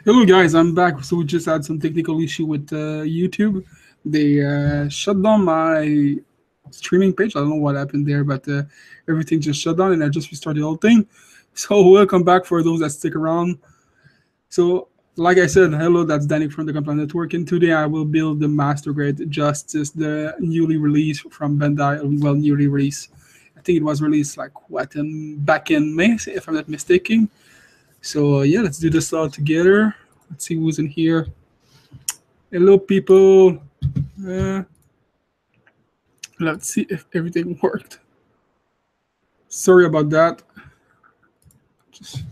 Hello guys, I'm back. So we just had some technical issue with YouTube. They shut down my streaming page. I don't know what happened there, but everything just shut down, and I just restarted the whole thing. So welcome back for those that stick around. So like I said, hello, that's Danny from the Gunpla Network, and today I will build the Master Grade Justice, the newly released from Bandai. Well, newly released. I think it was released like back in May, if I'm not mistaken. So yeah, let's do this all together. Let's see who's in here. Hello, people. Uh, let's see if everything worked. Sorry about that. Just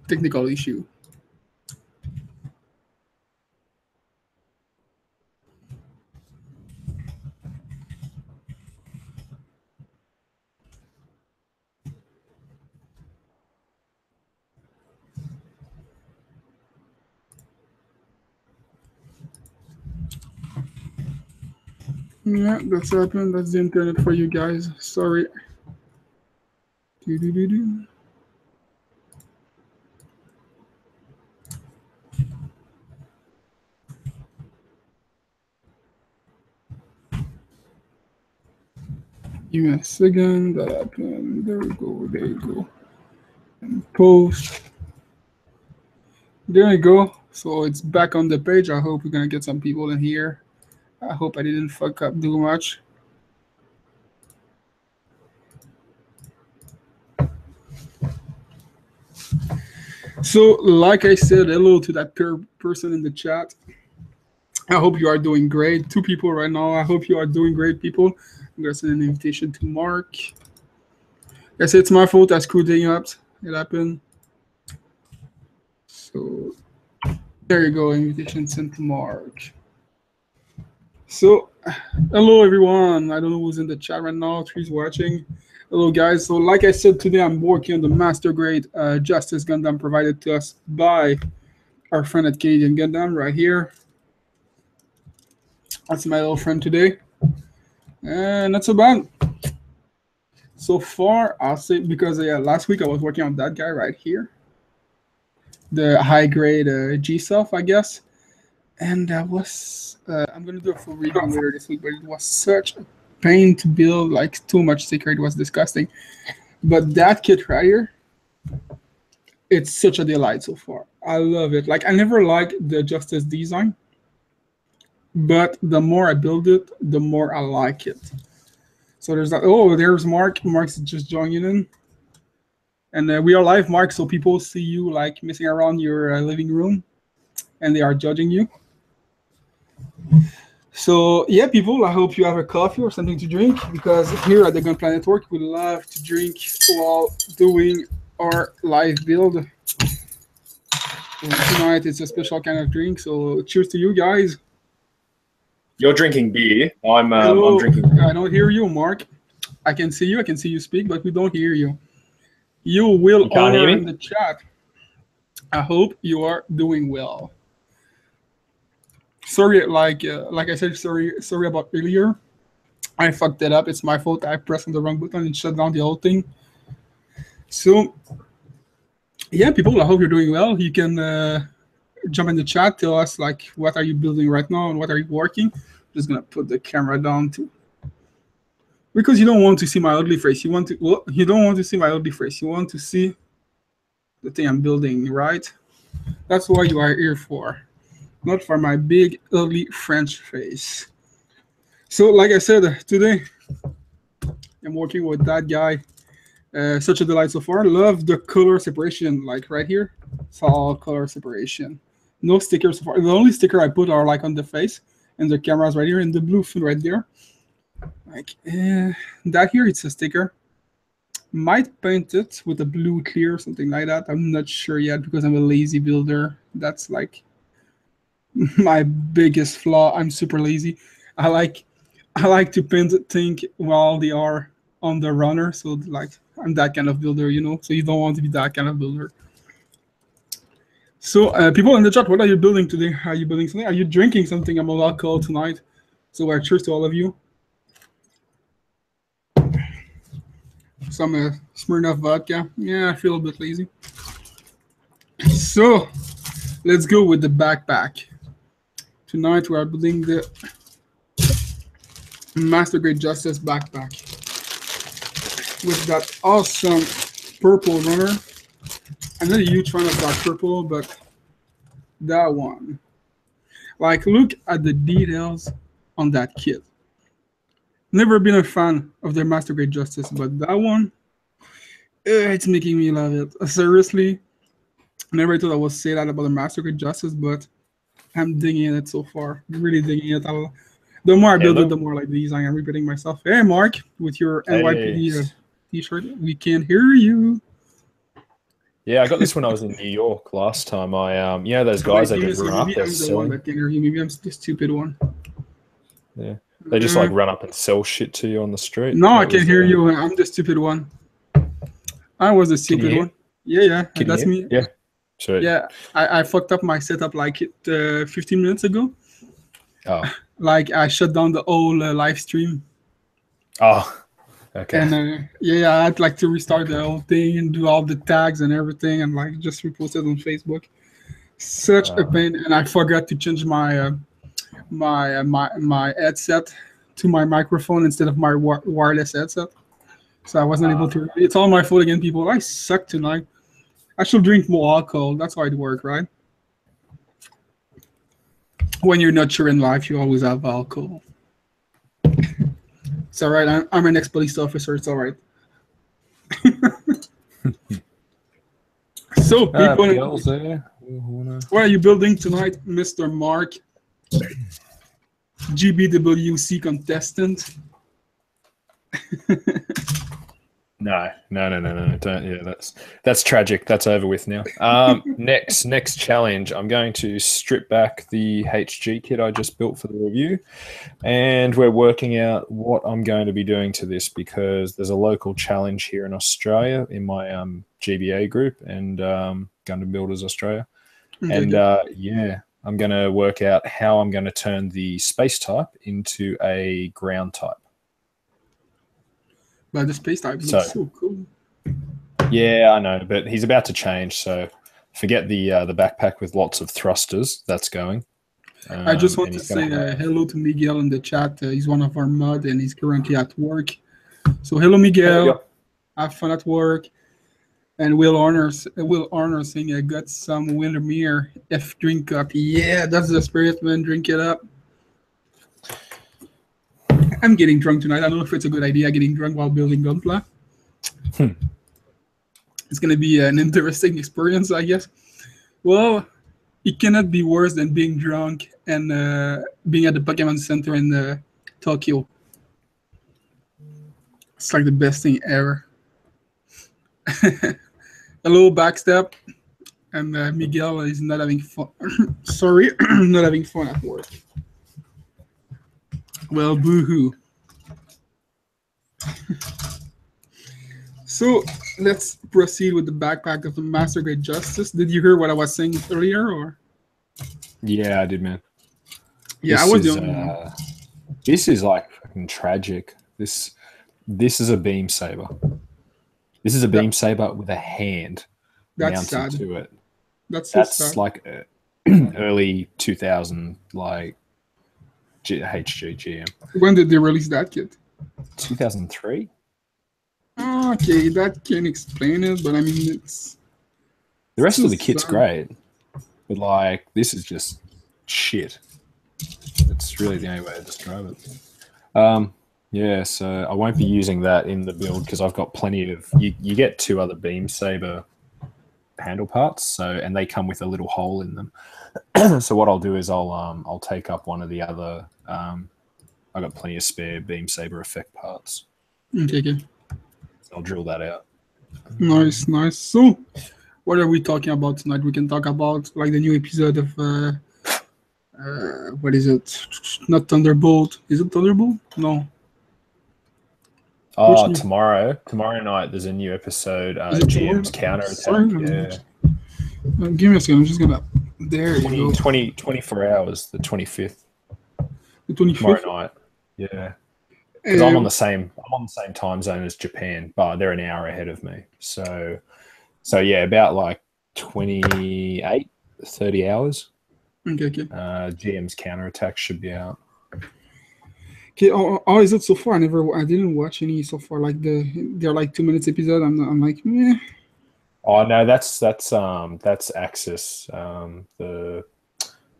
technical issue. Yeah, that's happened. That's the internet for you guys. Sorry. Do. Give me a second. That happened. There we go. There you go. And post. There you go. So it's back on the page. I hope we're gonna get some people in here. I hope I didn't fuck up too much. So, like I said, hello to that person in the chat. I hope you are doing great. Two people right now. I hope you are doing great, people. I'm gonna send an invitation to Mark. I say it's my fault. I screwed things up. It happened. So there you go. Invitation sent to Mark. So hello everyone. I don't know who's in the chat right now. Who's watching. Hello guys. So like I said, today I'm working on the Master Grade Justice Gundam provided to us by our friend at Canadian Gundam right here. That's my little friend today. And that's about so far. I'll say because last week I was working on that guy right here, the high grade G self, I guess, and that was I'm gonna do a full review later this week, but it was such a pain to build, like too much sticker. It was disgusting. But that kit right here, it's such a delight so far. I love it. Like I never liked the Justice design, but the more I build it, the more I like it. So there's that. Oh, there's Mark. Mark's just joining in, and we are live, Mark. So people see you like messing around your living room, and they are judging you. So yeah, people, I hope you have a coffee or something to drink, because here at the Gunpla Network, we love to drink while doing our live build. And tonight it's a special kind of drink, so cheers to you guys. You're drinking beer. I'm drinking beer. I don't hear you, Mark. I can see you speak, but we don't hear you. You will honor in the chat. I hope you are doing well. Sorry, like I said, sorry about earlier. I fucked it up. It's my fault. I pressed on the wrong button and shut down the whole thing. So, yeah, people, I hope you're doing well. You can jump in the chat, tell us like what are you building right now and what are you working. I'm just gonna put the camera down too, because you don't want to see my ugly face. You don't want to see my ugly face. You want to see the thing I'm building, right? That's what you are here for, not for my big ugly French face. So, like I said, today I'm working with that guy. Such a delight so far. Love the color separation, like right here. It's all color separation. No stickers so far. The only sticker I put are like on the face, and the cameras right here, and the blue fin right there. Like that here, it's a sticker. Might paint it with a blue clear, something like that. I'm not sure yet because I'm a lazy builder. That's like my biggest flaw. I'm super lazy. I like to paint things while they are on the runner, so like I'm that kind of builder, you know. So you don't want to be that kind of builder. So people in the chat, what are you building today? Are you building something? Are you drinking something about alcohol tonight? So cheers to all of you. Some Smirnoff vodka. Yeah, I feel a bit lazy. So let's go with the backpack. Tonight we are building the Master Grade Justice backpack with that awesome purple runner. I'm not a huge fan of that purple, but that one. Like, look at the details on that kit. Never been a fan of their Master Grade Justice, but that one, it's making me love it. Seriously, never thought I would say that about the Master Grade Justice, but I'm digging it so far. Really digging it. The more I build it, the more like these I am repeating myself. Hey, Mark, with your NYPD t-shirt, we can hear you. Yeah, I got this when I was in New York last time. Those guys that just run up there selling. Maybe I'm the stupid one. Yeah, they just like run up and sell shit to you on the street. No, I can't hear you. I'm the stupid one. I was the stupid one. Yeah, that's me. Yeah, sure. Yeah, I fucked up my setup like 15 minutes ago. Oh. Like I shut down the whole live stream. Oh. Okay. And I had like to restart the whole thing and do all the tags and everything, and like just repost it on Facebook. Such a pain, and I forgot to change my my headset to my microphone instead of my wireless headset. So I wasn't able to. It's all my fault again, people. I suck tonight. I should drink more alcohol. That's how it works, right? When you're not sure in life, you always have alcohol. It's all right. I'm an ex-police officer. It's all right. So, people, what are you building tonight, Mr. Mark? GBWC contestant. No. Don't. Yeah, that's tragic. That's over with now. Next challenge. I'm going to strip back the HG kit I just built for the review, and we're working out what I'm going to be doing to this because there's a local challenge here in Australia in my GBA group and Gundam Builders Australia, and I'm going to work out how I'm going to turn the space type into a ground type. But the space type looks so cool. Yeah, I know, but he's about to change, so forget the backpack with lots of thrusters. That's going. I just want to say hello to Miguel in the chat. He's one of our mod, and he's currently at work. So hello, Miguel. Have fun at work. And Will Arner saying, I got some Wildermere F drink up. Yeah, that's the spirit, man. Drink it up. I'm getting drunk tonight. I don't know if it's a good idea getting drunk while building Gunpla. It's going to be an interesting experience, I guess. Well, it cannot be worse than being drunk and being at the Pokemon Center in Tokyo. It's like the best thing ever. Hello, Backstep. And Miguel is not having fun. Sorry, not having fun at work. Well, boo-hoo. So let's proceed with the backpack of the Master Grade Justice. Did you hear what I was saying earlier, or? Yeah, I did, man. Yeah, I was the only one. This is like fucking tragic. This is a beam saber. This is a beam saber with a hand mounted to it. That's sad. Like early 2000, like HGGM. When did they release that kit? 2003. Okay, that can explain it, but I mean, it's... The rest of the kit's great, but like, this is just shit. It's really the only way to describe it. Yeah, so I won't be using that in the build because I've got plenty of... You get 2 other beam saber handle parts, and they come with a little hole in them. So what I'll do is I'll take up one of the other. I've got plenty of spare beam saber effect parts. Okay, good. I'll drill that out. Nice. So, what are we talking about tonight? We can talk about like the new episode of what is it? Not Thunderbolt. Is it Thunderbolt? No. Which new? Tomorrow night there's a new episode, Is it tomorrow? GM's Sorry, counterattack. Yeah. give me a second. I'm just gonna. There you 20, go. 20 24 hours, the 25th, The tomorrow 25th. night. Yeah. Because I'm on Uh, the same time zone as Japan, but they're an hour ahead of me. So yeah, about like 28, 30 hours. okay, okay. GM's counterattack should be out. Okay, how is it so far? I didn't watch any so far. Like they're like 2 minutes episode. I'm like, meh. Oh no, that's Axis, the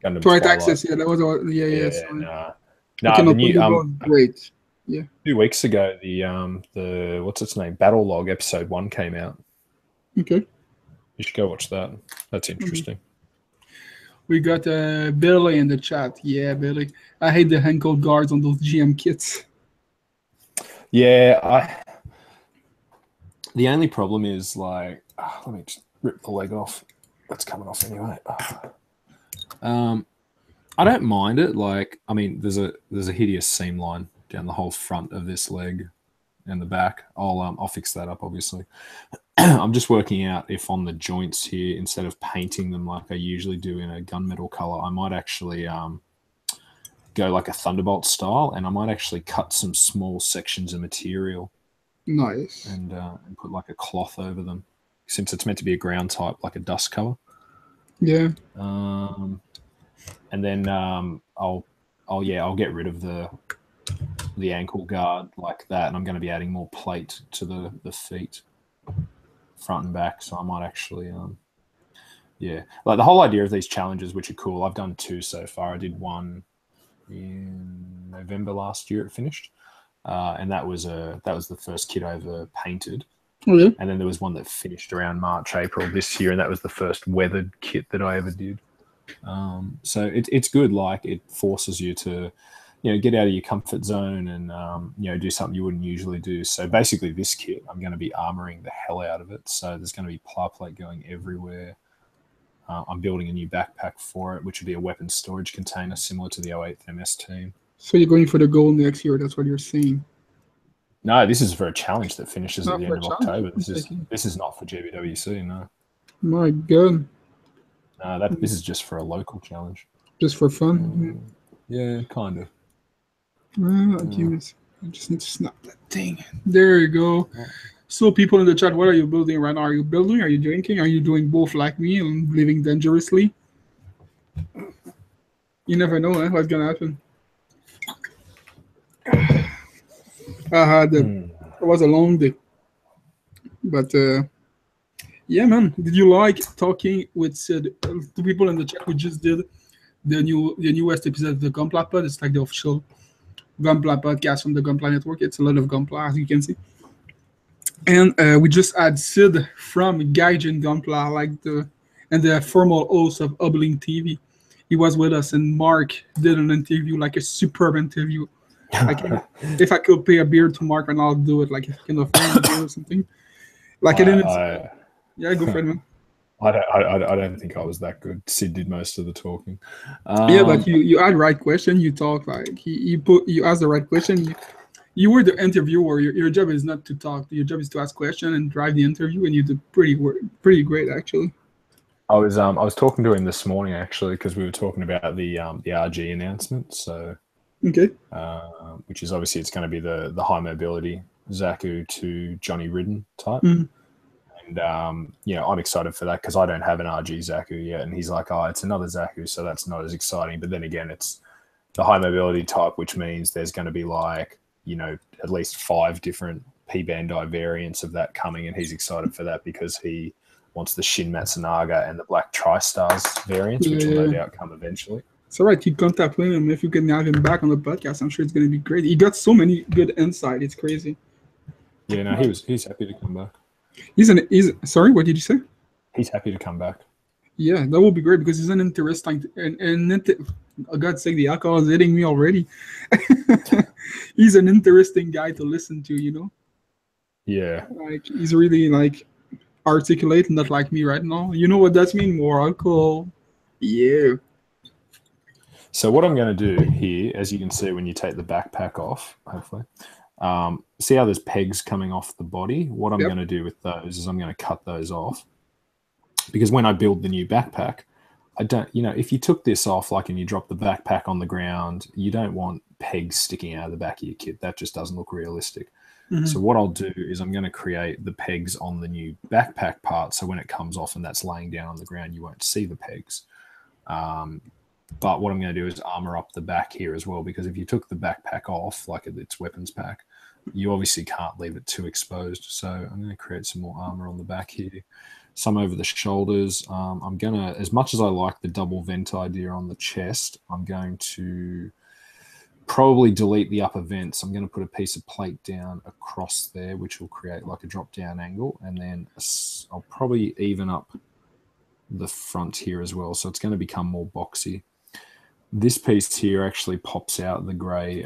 Gundam Twilight Twilight. Access. Yeah, that was all. Yeah, yeah. Yeah, Sorry. nah. Okay, The no, new great. Yeah. 2 weeks ago, the what's its name? Battle Log episode 1 came out. Okay. You should go watch that. That's Mm-hmm. interesting. We got Billy in the chat. Yeah, Billy. I hate the ankle guards on those GM kits. Yeah, the only problem is like, let me just rip the leg off. That's coming off anyway. I don't mind it. Like, I mean, there's a hideous seam line down the whole front of this leg and the back. I'll fix that up, obviously. I'm just working out if on the joints here, instead of painting them like I usually do in a gunmetal color, I might actually go like a Thunderbolt style, and I might actually cut some small sections of material Nice. and put like a cloth over them, since it's meant to be a ground type, like a dust cover. Yeah. And then I'll get rid of the ankle guard like that, and I'm going to be adding more plate to the feet, front and back. So I might actually like the whole idea of these challenges, which are cool. I've done 2 so far. I did one in November last year. It finished, and that was the first kit I ever painted. Oh, yeah. And then there was one that finished around March, April this year, and that was the first weathered kit that I ever did. So it's good. Like, it forces you to, get out of your comfort zone and, do something you wouldn't usually do. So basically this kit, I'm going to be armoring the hell out of it. So there's going to be ply plate going everywhere. I'm building a new backpack for it, which would be a weapons storage container similar to the 08th MS team. So you're going for the goal next year. That's what you're saying. No, this is for a challenge that finishes at the end of challenge. October. This is not for GBWC, no. My God. No, this is just for a local challenge. Just for fun? Yeah, kind of. I just need to snap that thing. There you go. So people in the chat, what are you building right now? Are you building? Are you drinking? Are you doing both like me and living dangerously? You never know, what's gonna happen. It was a long day. But yeah, man. Did you like talking with Sid? The people in the chat, we just did the newest episode of the Gunpla Pod. It's like the official Gunpla podcast from the Gunpla Network. It's a lot of Gunpla, as you can see. And we just had Sid from Gaijin Gunpla, and the formal host of Ublink TV. He was with us, and Mark did an interview, like a superb interview. Like, if I could pay a beer to Mark, and I'll do it, like, kind of beer or something. Like, yeah, go for it, man. I don't think I was that good. Sid did most of the talking. Yeah, but you had right question. You talk like you asked the right question. You were the interviewer. Your job is not to talk. Your job is to ask questions and drive the interview, and you did pretty great, actually. I was talking to him this morning, actually, because we were talking about the RG announcement. So okay, which is obviously it's going to be the high mobility Zaku to Johnny Ridden type. And I'm excited for that because I don't have an RG Zaku yet, and he's like, it's another Zaku, so that's not as exciting. But then again, it's the high mobility type, which means there's going to be like, at least 5 different P Bandai variants of that coming, and he's excited for that because he wants the Shin Matsunaga and the Black Tri-Stars variants, which will no doubt come eventually. It's all right. Keep contacting him. If you can have him back on the podcast, I'm sure it's going to be great. He got so many good insight. It's crazy. Yeah, no, he's happy to come back. Sorry, what did you say? He's happy to come back. Yeah, that would be great because he's an interesting oh, God's sake, the alcohol is hitting me already. He's an interesting guy to listen to, Yeah. Like, he's really like articulate, not like me right now. You know what that means? More alcohol. Yeah. So what I'm going to do here, as you can see when you take the backpack off, hopefully, See how there's pegs coming off the body? What I'm Yep. going to do with those is I'm going to cut those off, because when I build the new backpack, I don't, if you took this off, like, and you drop the backpack on the ground, you don't want pegs sticking out of the back of your kit. That just doesn't look realistic. Mm-hmm. So what I'll do is I'm going to create the pegs on the new backpack part. So when it comes off and that's laying down on the ground, you won't see the pegs. But what I'm going to do is armor up the back here as well, because if you took the backpack off, like its weapons pack, you obviously can't leave it too exposed. So I'm going to create some more armor on the back here, some over the shoulders. I'm going to, as much as I like the double vent idea on the chest, I'm going to probably delete the upper vents. I'm going to put a piece of plate down across there, which will create like a drop down angle. And then I'll probably even up the front here as well. So it's going to become more boxy. This piece here actually pops out the gray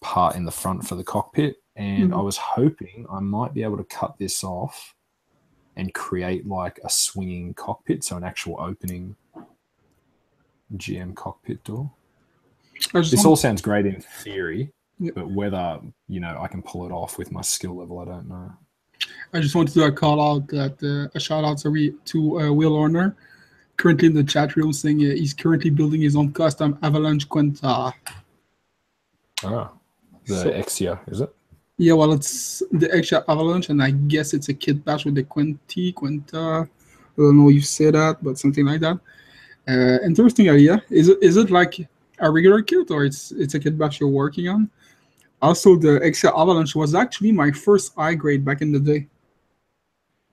part in the front for the cockpit. And I was hoping I might be able to cut this off and create like a swinging cockpit. So an actual opening GM cockpit door. This all sounds great in theory, but whether, I can pull it off with my skill level, I don't know. I just wanted to do a call out that a shout out to Will Horner, currently in the chat room, saying he's currently building his own custom Avalanche Quenta. Ah, the Exia, is it? Yeah, well, it's the extra Avalanche, and I guess it's a kit bash with the Quenta. I don't know if you say that, but something like that. Interesting idea. Is it like a regular kit, or it's a kit bash you're working on? Also, the extra Avalanche was actually my first I grade back in the day.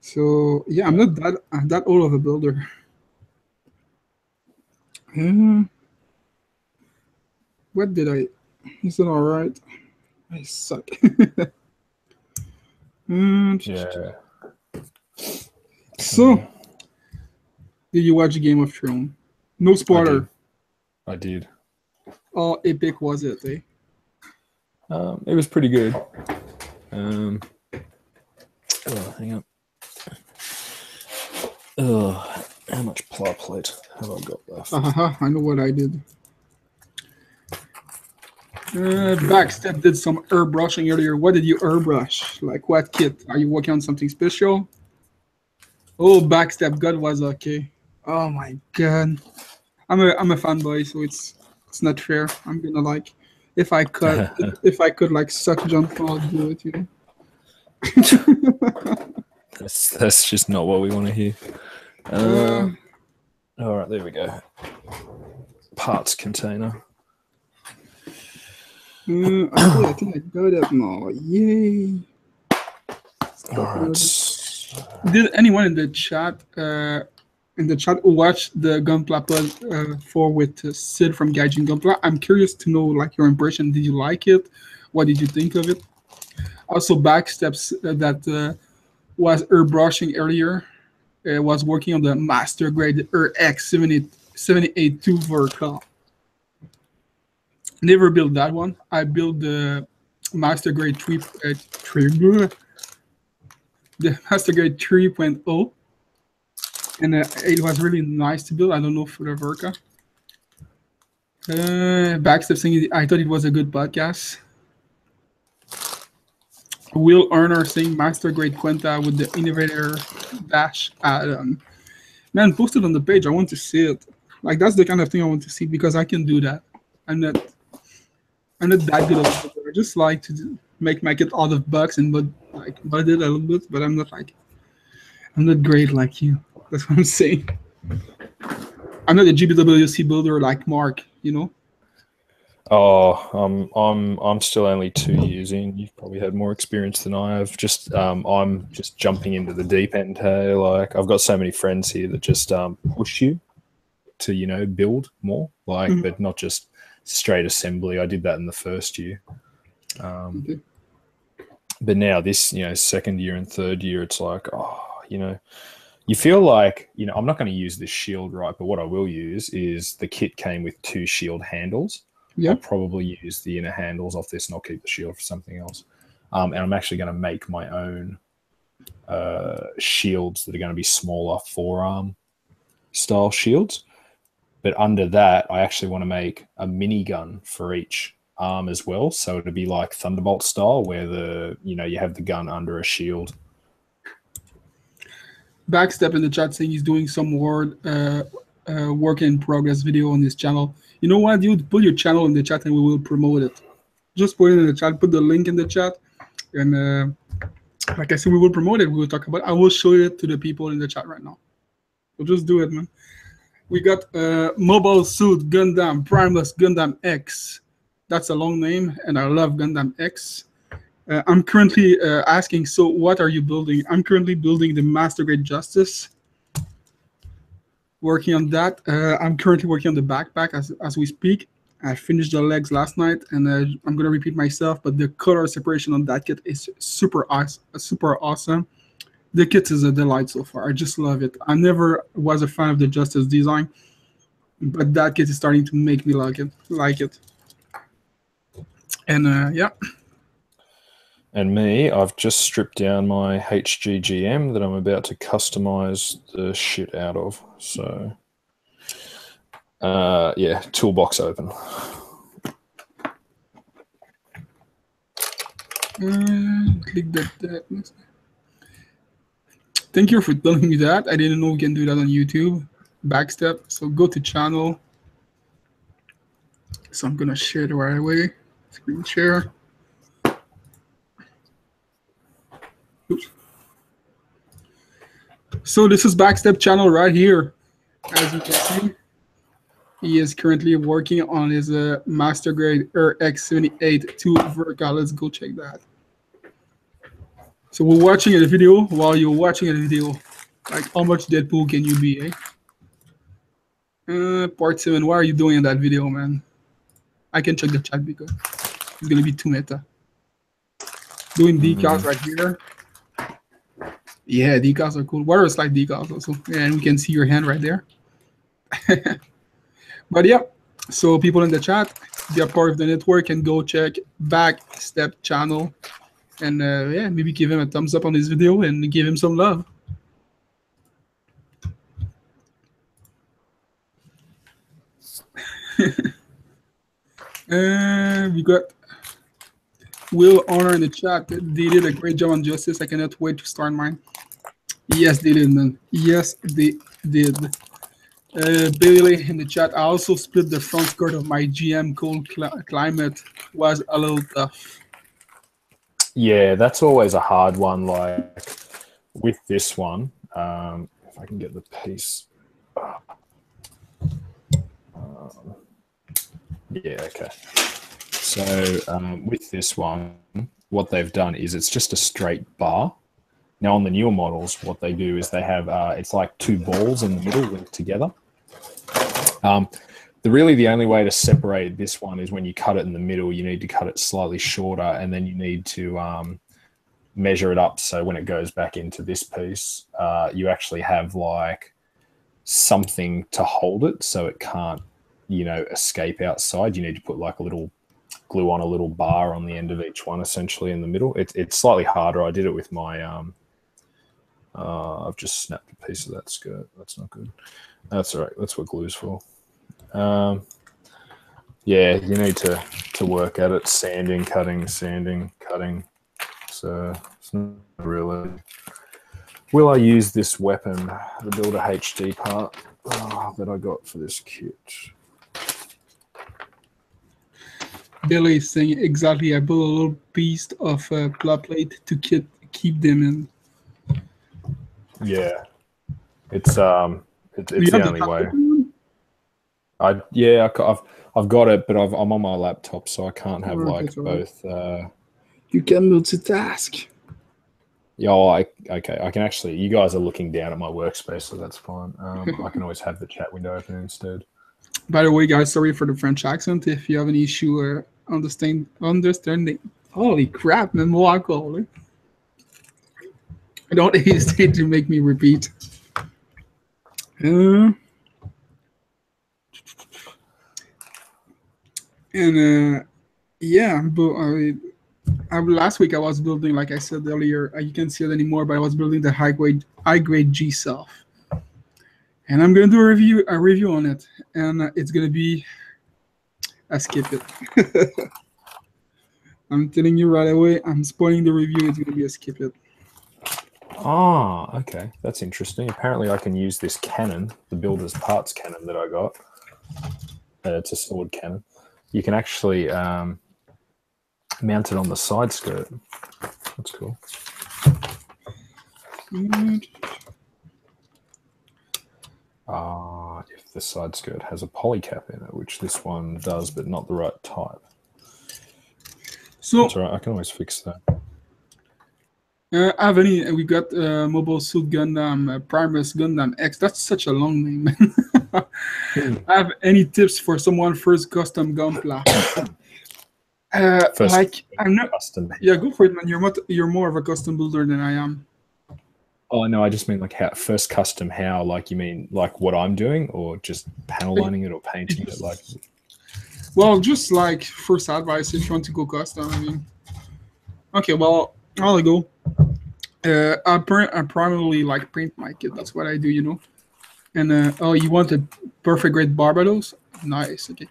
So yeah, I'm not that old of a builder. What did I? Is it all right? I suck. Yeah. So, did you watch Game of Thrones? No spoiler. I did. How epic was it, eh? It was pretty good. Hang on. How much ply plate have I got left? I know what I did. Backstep did some airbrushing earlier. What did you airbrush? Like what kit? Are you working on something special? Oh, Backstep God was okay. Oh my god. I'm a fanboy, so it's not fair. I'm gonna like if I could like suck John Paul, I'd do it, That's just not what we want to hear. All right, there we go. Parts container. I think I got it now. Yay! All right. Did anyone in the chat watch the Gunpla 4 with Sid from Gaijin Gunpla? I'm curious to know like your impression. Did you like it? What did you think of it? Also, Backsteps that was airbrushing earlier was working on the master grade X 782 Vertical. Never built that one. I built the master grade 3. The master grade 3.0, and it was really nice to build. I don't know for the Verka. Backstep saying I thought it was a good podcast. Will Earner saying master grade Quenta with the innovator dash add-on. Man, post it on the page. I want to see it. Like that's the kind of thing I want to see because I can do that. I'm not that good of a builder. I just like to make my kit out of bugs and bud it a little bit, but I'm not great like you. That's what I'm saying. I'm not a GBWC builder like Mark, Oh, I'm still only 2 years in. You've probably had more experience than I have. I'm just jumping into the deep end. Hey, like I've got so many friends here that just push you to build more, but not just straight assembly. I did that in the first year, but now this second year and third year, it's like you feel like I'm not going to use this shield, right? But what I will use is the kit came with 2 shield handles. Yeah. I'll probably use the inner handles off this and I'll keep the shield for something else. And I'm actually going to make my own shields that are going to be smaller forearm style shields. But under that, I actually want to make a minigun for each arm as well. So it'd be like Thunderbolt style, where you have the gun under a shield. Backstep in the chat saying he's doing some work in progress video on his channel. You know what, dude? Put your channel in the chat and we will promote it. Just put it in the chat. Put the link in the chat, and like I said, we will promote it. We will talk about it. I will show it to the people in the chat right now. So just do it, man. We got Mobile Suit Gundam Primus Gundam X. That's a long name, and I love Gundam X. I'm currently asking, so what are you building? I'm currently building the Master Grade Justice. Working on that. I'm currently working on the backpack as we speak. I finished the legs last night, and I'm going to repeat myself, but the color separation on that kit is super awesome. The kit is a delight so far. I just love it. I never was a fan of the Justice design, but that kit is starting to make me like it. And yeah. And me, I've just stripped down my HGGM that I'm about to customize the shit out of. So, yeah, toolbox open. Click that. Thank you for telling me that. I didn't know we can do that on YouTube. Backstep. So go to channel. So I'm going to share it right away. Screen share. Oops. So this is Backstep channel right here. As you can see, he is currently working on his Master Grade RX78 2 Vertical. Let's go check that. So we're watching a video while you're watching a video. Like, how much Deadpool can you be, eh? Part 7, what are you doing in that video, man? I can check the chat because it's going to be too meta. Doing decals right here. Yeah, decals are cool. What are slide decals also? Yeah, and we can see your hand right there. But yeah, so people in the chat, they are part of the network, and go check Backstep channel. And yeah, maybe give him a thumbs up on this video and give him some love. We got Will Honor in the chat. They did a great job on Justice. I cannot wait to start mine. Yes, they did, man. Yes, they did. Bailey in the chat. I also split the front skirt of my GM Cold Climate. Was a little tough. Yeah, that's always a hard one. Like with this one, if I can get the piece. Yeah, okay. So with this one, what they've done is it's just a straight bar. Now on the newer models, what they do is they have, it's like two balls in the middle linked together. The only way to separate this one is when you cut it in the middle, you need to cut it slightly shorter, and then you need to measure it up. So when it goes back into this piece, you actually have like something to hold it so it can't, escape outside. You need to put like a little glue on a little bar on the end of each one, essentially in the middle. It's slightly harder. I did it with my, I've just snapped a piece of that skirt. That's not good. That's all right. That's what glue's for. Yeah, you need to work at it. Sanding, cutting. So it's not really. Will I use this weapon, the Builder HD part that I got for this kit? Billy is saying exactly. I built a little piece of plot plate to keep them in. Yeah, it's the only way. I've got it, but I'm on my laptop, so I can't have both. You can multitask. Yeah, okay. I can actually. You guys are looking down at my workspace, so that's fine. I can always have the chat window open instead. By the way, guys, sorry for the French accent. If you have an issue understanding, holy crap, man, Moaco. Don't hesitate to make me repeat. Yeah, but last week I was building, like I said earlier, you can't see it anymore, but I was building the high grade G self, and I'm gonna do a review on it, and it's gonna be, I skip it. I'm telling you right away. I'm spoiling the review. It's gonna be a skip it. Oh, okay. That's interesting. Apparently, I can use this cannon, the builder's parts cannon that I got. It's a sword cannon. You can actually mount it on the side skirt. That's cool. If the side skirt has a polycap in it, which this one does, but not the right type. So that's all right. I can always fix that. I have any. We got Mobile Suit Gundam, Primus Gundam X. That's such a long name, man. I have any tips for someone first custom Gunpla? First like I'm not. custom. Yeah, go for it, man. You're more of a custom builder than I am. Oh no, I just mean like how first custom. How like you mean like what I'm doing, or just panel lining it or painting it? Like, well, just like first advice if you want to go custom. I mean, okay, well, I'll go. I primarily like paint my kit. That's what I do, you know. And oh, you want a perfect grade Barbados? Nice. Okay.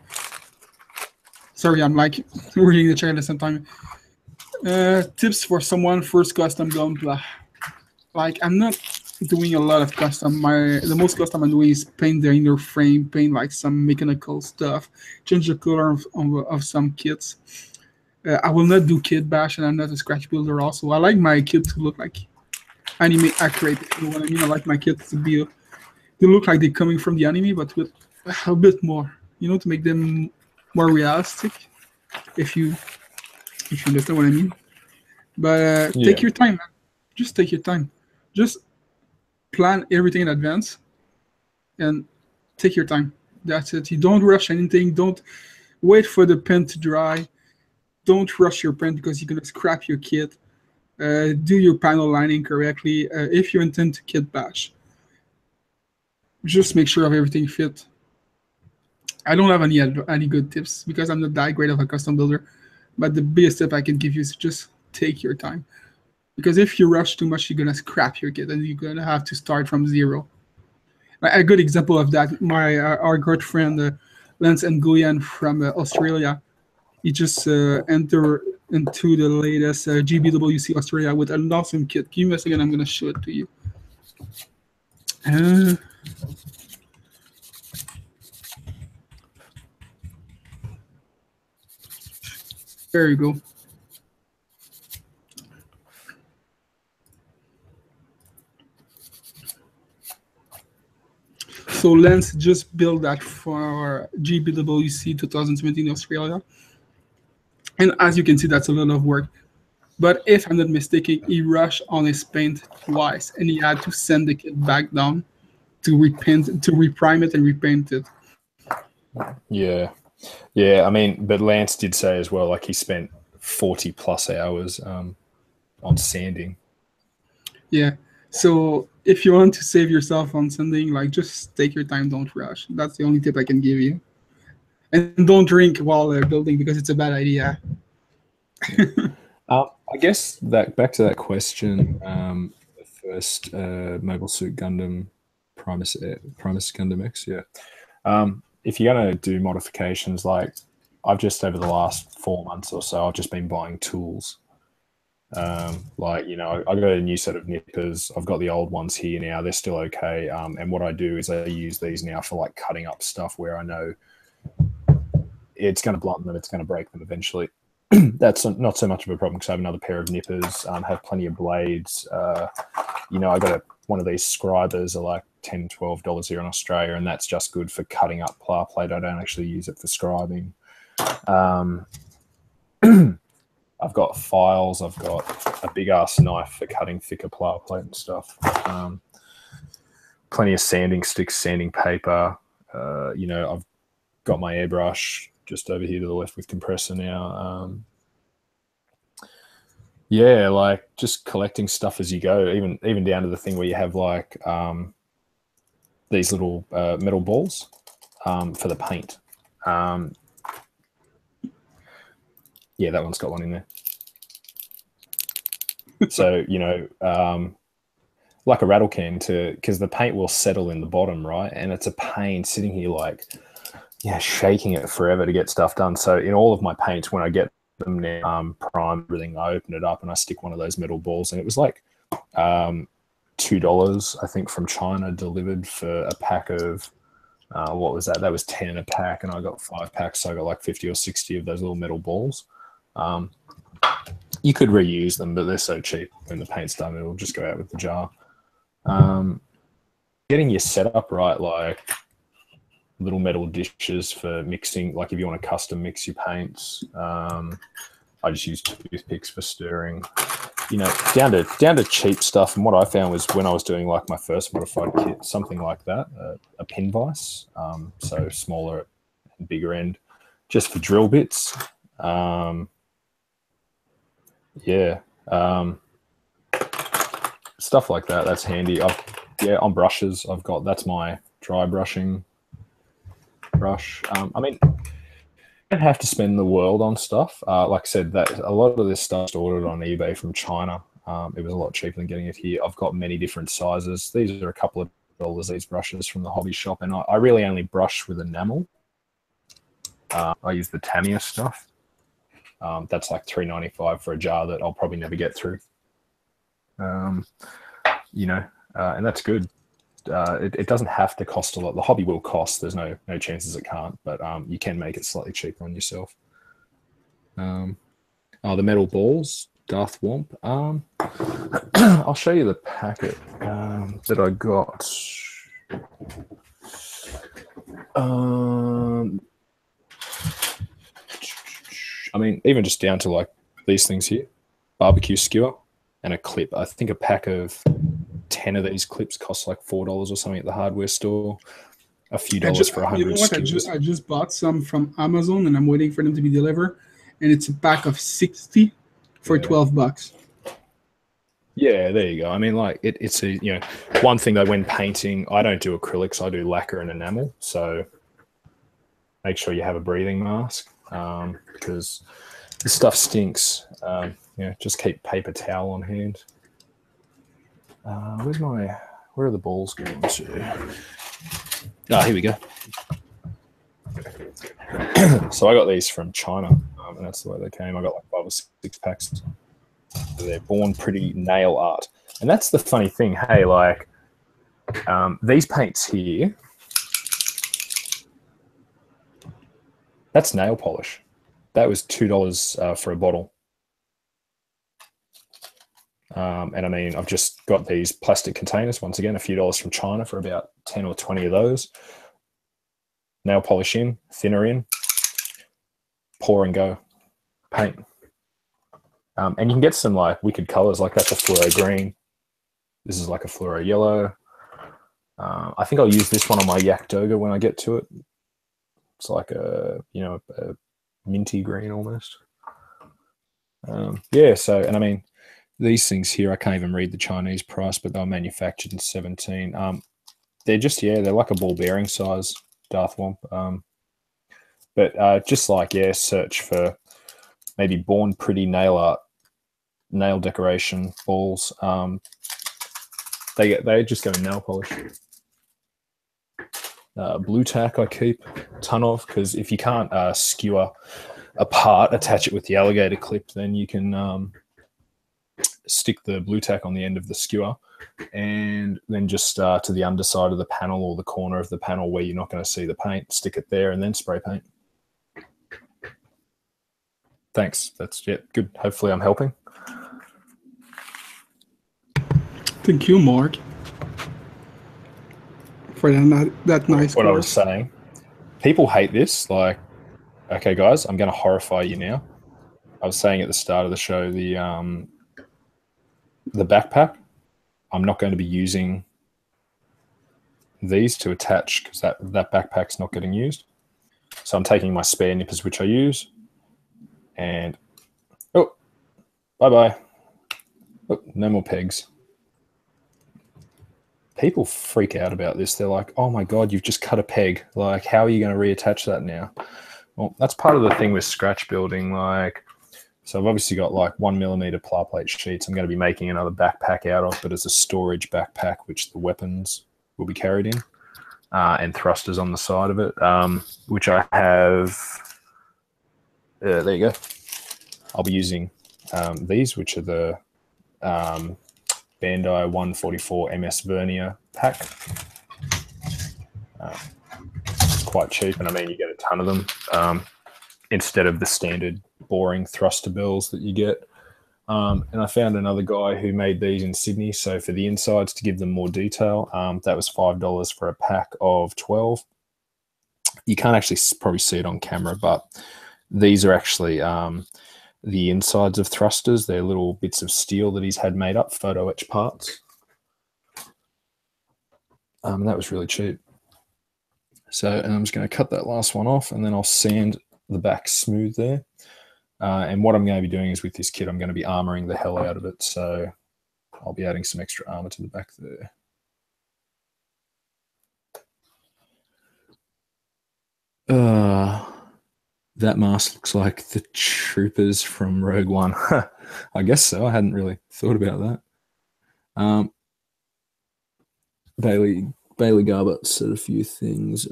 Sorry, I'm like reading the chat at the same time. Tips for someone first custom Gunpla. Like I'm not doing a lot of custom. The most custom I'm doing is paint the inner frame, paint like some mechanical stuff, change the color of some kits. I will not do kit bash, and I'm not a scratch builder. Also, I like my kit to look like anime accurate. If you know what I mean? I like my kits to be they look like they're coming from the anime, but with a bit more, you know, to make them more realistic. If you understand what I mean. But take your time, man. Just take your time. Just plan everything in advance and take your time. That's it. You don't rush anything. Don't wait for the pen to dry. Don't rush your pen because you're gonna scrap your kit. Do your panel lining correctly. If you intend to kit bash, just make sure of everything fit. I don't have any good tips because I'm not that great of a custom builder. But the biggest tip I can give you is just take your time. Because if you rush too much, you're gonna scrap your kit and you're gonna have to start from zero. A good example of that, our good friend Lance Nguyen from Australia, he just entered into the latest GBWC Australia with an awesome kit. Give me a second, I'm gonna show it to you. There you go. So Lance just built that for GBWC 2017 in Australia. And as you can see, that's a lot of work. But if I'm not mistaken, he rushed on his paint twice, and he had to send the kit back down to repaint, to reprime it and repaint it. Yeah, yeah. I mean, but Lance did say as well, like he spent 40 plus hours on sanding. Yeah. So if you want to save yourself on sanding, like just take your time, don't rush. That's the only tip I can give you. And don't drink while building because it's a bad idea. I guess that back to that question, the first Mobile Suit Gundam Primus Gundam X, yeah. If you're going to do modifications, like I've just over the last 4 months or so, I've just been buying tools. Like, you know, I got a new set of nippers. I've got the old ones here now. They're still okay. And what I do is I use these now for like cutting up stuff where I know it's going to blunt them, it's going to break them eventually. That's not so much of a problem because I have another pair of nippers, have plenty of blades. You know, I got one of these scribers are like $10, $12 here in Australia, and that's just good for cutting up pla plate. I don't actually use it for scribing. I've got files. I've got a big ass knife for cutting thicker pla plate and stuff. Plenty of sanding sticks, sanding paper. You know, I've got my airbrush just over here to the left with compressor now. Yeah, like just collecting stuff as you go, even down to the thing where you have like these little metal balls for the paint. Yeah, that one's got one in there. So, you know, like a rattle can because the paint will settle in the bottom, right? And it's a pain sitting here like, yeah, shaking it forever to get stuff done. So in all of my paints, when I get them now, prime everything. I open it up and I stick one of those metal balls, and it was like $2, I think, from China, delivered for a pack of what was that? That was 10 a pack, and I got 5 packs, so I got like 50 or 60 of those little metal balls. You could reuse them, but they're so cheap. When the paint's done, it'll just go out with the jar. Getting your setup right, like little metal dishes for mixing, like if you want to custom mix your paints. I just use toothpicks for stirring. You know, down to cheap stuff. And what I found was when I was doing like my first modified kit, something like that, a pin vise, so smaller and bigger end, just for drill bits. Stuff like that. That's handy. On brushes, that's my dry brushing brush. I mean, you don't have to spend the world on stuff. Like I said, that a lot of this stuff's ordered on eBay from China. It was a lot cheaper than getting it here. I've got many different sizes. These are a couple of dollars, these brushes from the hobby shop, and I really only brush with enamel. I use the Tamiya stuff. That's like $3.95 for a jar that I'll probably never get through. And that's good. It doesn't have to cost a lot. The hobby will cost. There's no chances it can't, but you can make it slightly cheaper on yourself. The metal balls, Darth Womp. I'll show you the packet that I got. I mean, even just down to like these things here, barbecue skewer and a clip. I think a pack of 10 of these clips costs like $4 or something at the hardware store. A few dollars for 100 You know what? I just bought some from Amazon, and I'm waiting for them to be delivered. And it's a pack of 60 for $12. Yeah, there you go. I mean, like it's a one thing though, when painting, I don't do acrylics. I do lacquer and enamel. So make sure you have a breathing mask because this stuff stinks. Just keep paper towel on hand. Where are the balls going to? Here we go. So I got these from China, and that's the way they came. I got like 5 or 6 packs. They're Born Pretty nail art, and that's the funny thing. Hey, like these paints here, that's nail polish. That was $2 for a bottle. And I mean, I've just got these plastic containers, once again, a few dollars from China for about 10 or 20 of those. Nail polish in, thinner in, pour and go, paint. And you can get some like wicked colors, like that's a fluoro green. This is like a fluoro yellow. I think I'll use this one on my Yak Doga when I get to it. It's like a minty green almost. And I mean, these things here, I can't even read the Chinese price, but they're manufactured in 17. They're just, they're like a ball bearing size, Darth Womp. But just like, search for maybe Born Pretty nail art, nail decoration balls. They just go in nail polish. Blue tack I keep a ton of, because if you can't skewer a part, attach it with the alligator clip, then you can stick the blue tack on the end of the skewer, and then just to the underside of the panel or the corner of the panel where you're not going to see the paint, stick it there and then spray paint. Thanks. That's good. Hopefully I'm helping. Thank you, Mark, for that nice What course. I was saying, people hate this. Like, okay, guys, I'm going to horrify you now. I was saying at the start of the show, the backpack, I'm not going to be using these to attach because that backpack's not getting used. So I'm taking my spare nippers, which I use, and bye-bye. Oh, no more pegs. People freak out about this. They're like, oh my God, you've just cut a peg. Like, how are you going to reattach that now? Well, that's part of the thing with scratch building. Like, so I've obviously got like 1mm ply plate sheets I'm going to be making another backpack out of, but as a storage backpack, which the weapons will be carried in, and thrusters on the side of it, which I have. There you go. I'll be using these, which are the Bandai 144 MS Vernier pack. It's quite cheap, and I mean, you get a ton of them instead of the standard boring thruster bells that you get. And I found another guy who made these in Sydney. So for the insides, to give them more detail, that was $5 for a pack of 12. You can't actually probably see it on camera, but these are actually the insides of thrusters. They're little bits of steel that he's had made up, photo etch parts. And that was really cheap. So, and I'm just going to cut that last one off, and then I'll sand the back smooth there. And what I'm going to be doing is with this kit, I'm going to be armoring the hell out of it. So I'll be adding some extra armor to the back there. That mask looks like the troopers from Rogue One. I guess so. I hadn't really thought about that. Bailey Garbutt said a few things.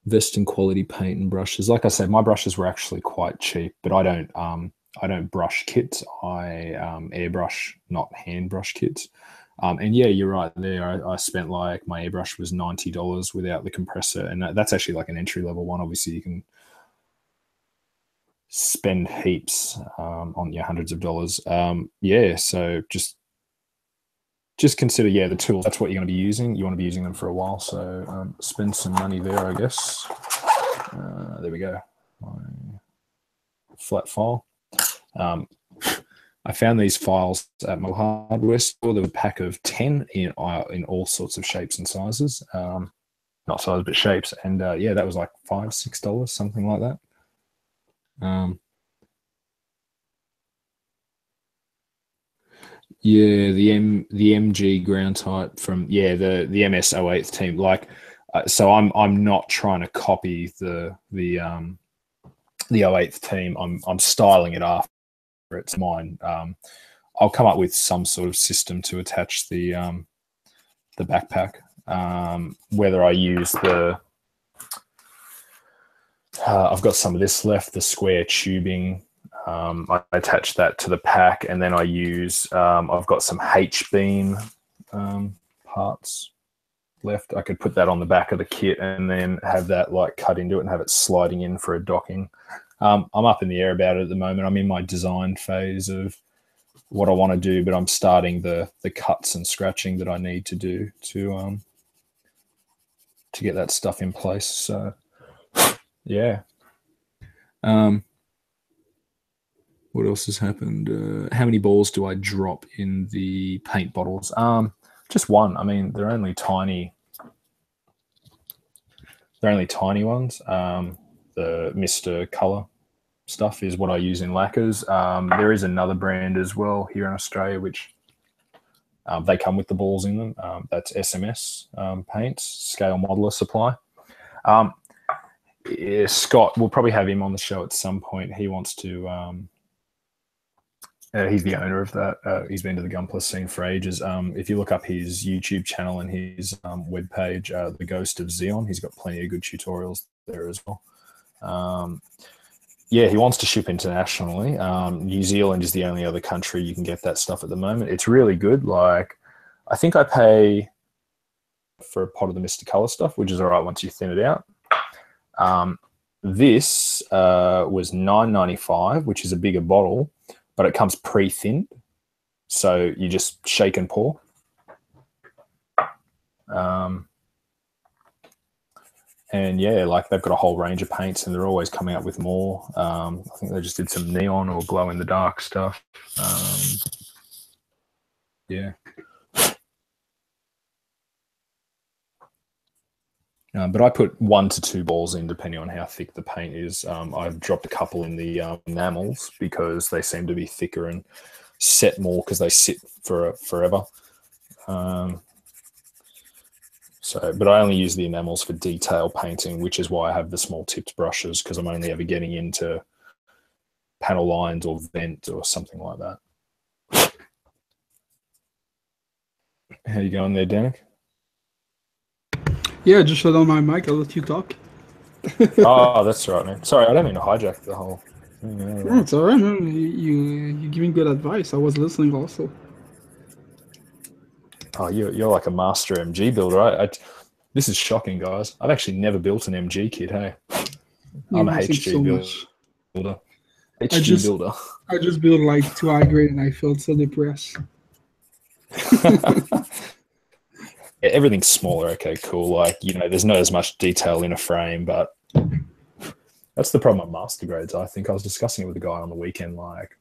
Vesting quality paint and brushes. Like I said, my brushes were actually quite cheap, but I don't brush kits. I airbrush, not hand brush kits. And yeah, you're right there. I spent like, my airbrush was $90 without the compressor, and that's actually like an entry level one. Obviously, you can spend heaps on your hundreds of dollars. Yeah, so just consider, yeah, the tools. That's what you're going to be using. You want to be using them for a while, so spend some money there, I guess. There we go. My flat file. I found these files at my hardware store. There was a pack of 10 in all sorts of shapes and sizes. Not sizes, but shapes. And yeah, that was like $5, $6, something like that. Yeah, the MG ground type from, yeah, the MS 08th team. Like, so I'm not trying to copy the 08th team. I'm styling it after it's mine. I'll come up with some sort of system to attach the backpack. Whether I use I've got some of this left, the square tubing. I attach that to the pack, and then I use, I've got some H-beam parts left. I could put that on the back of the kit and then have that like cut into it and have it sliding in for a docking. I'm up in the air about it at the moment. I'm in my design phase of what I want to do, but I'm starting the cuts and scratching that I need to do to get that stuff in place. So yeah. What else has happened? How many balls do I drop in the paint bottles? Just one. I mean, they're only tiny. They're only tiny ones. The Mr. Color stuff is what I use in lacquers. There is another brand as well here in Australia, which they come with the balls in them. That's SMS Paints, Scale Modeler Supply. Yeah, Scott, we'll probably have him on the show at some point. He wants to... he's the owner of that. He's been to the Gunpla scene for ages. If you look up his YouTube channel and his webpage, The Ghost of Xeon, he's got plenty of good tutorials there as well. Yeah, he wants to ship internationally. New Zealand is the only other country you can get that stuff at the moment. It's really good. Like, I think I pay for a pot of the Mr. Color stuff, which is all right once you thin it out. This was $9.95, which is a bigger bottle, but it comes pre-thinned, so you just shake and pour. And yeah, like they've got a whole range of paints, and they're always coming up with more. I think they just did some neon or glow in the dark stuff. Yeah. But I put 1 to 2 balls in depending on how thick the paint is. I've dropped a couple in the enamels because they seem to be thicker and set more because they sit for forever. But I only use the enamels for detail painting, which is why I have the small tipped brushes, because I'm only ever getting into panel lines or vent or something like that. How you going there, Danik? Yeah, just shut down my mic. I'll let you talk. Oh, that's right, man. Sorry, I don't mean to hijack the whole thing. No, it's all right, man. You giving good advice. I was listening also. Oh, you're like a master MG builder. This is shocking, guys. I've actually never built an MG kit. Hey, You're I'm a missing HG so much. builder. I HG just builder. I just built like 2 high grade and I felt so depressed. Everything's smaller. Okay, cool. Like, there's not as much detail in a frame, but that's the problem with master grades. I think I was discussing it with a guy on the weekend. Like,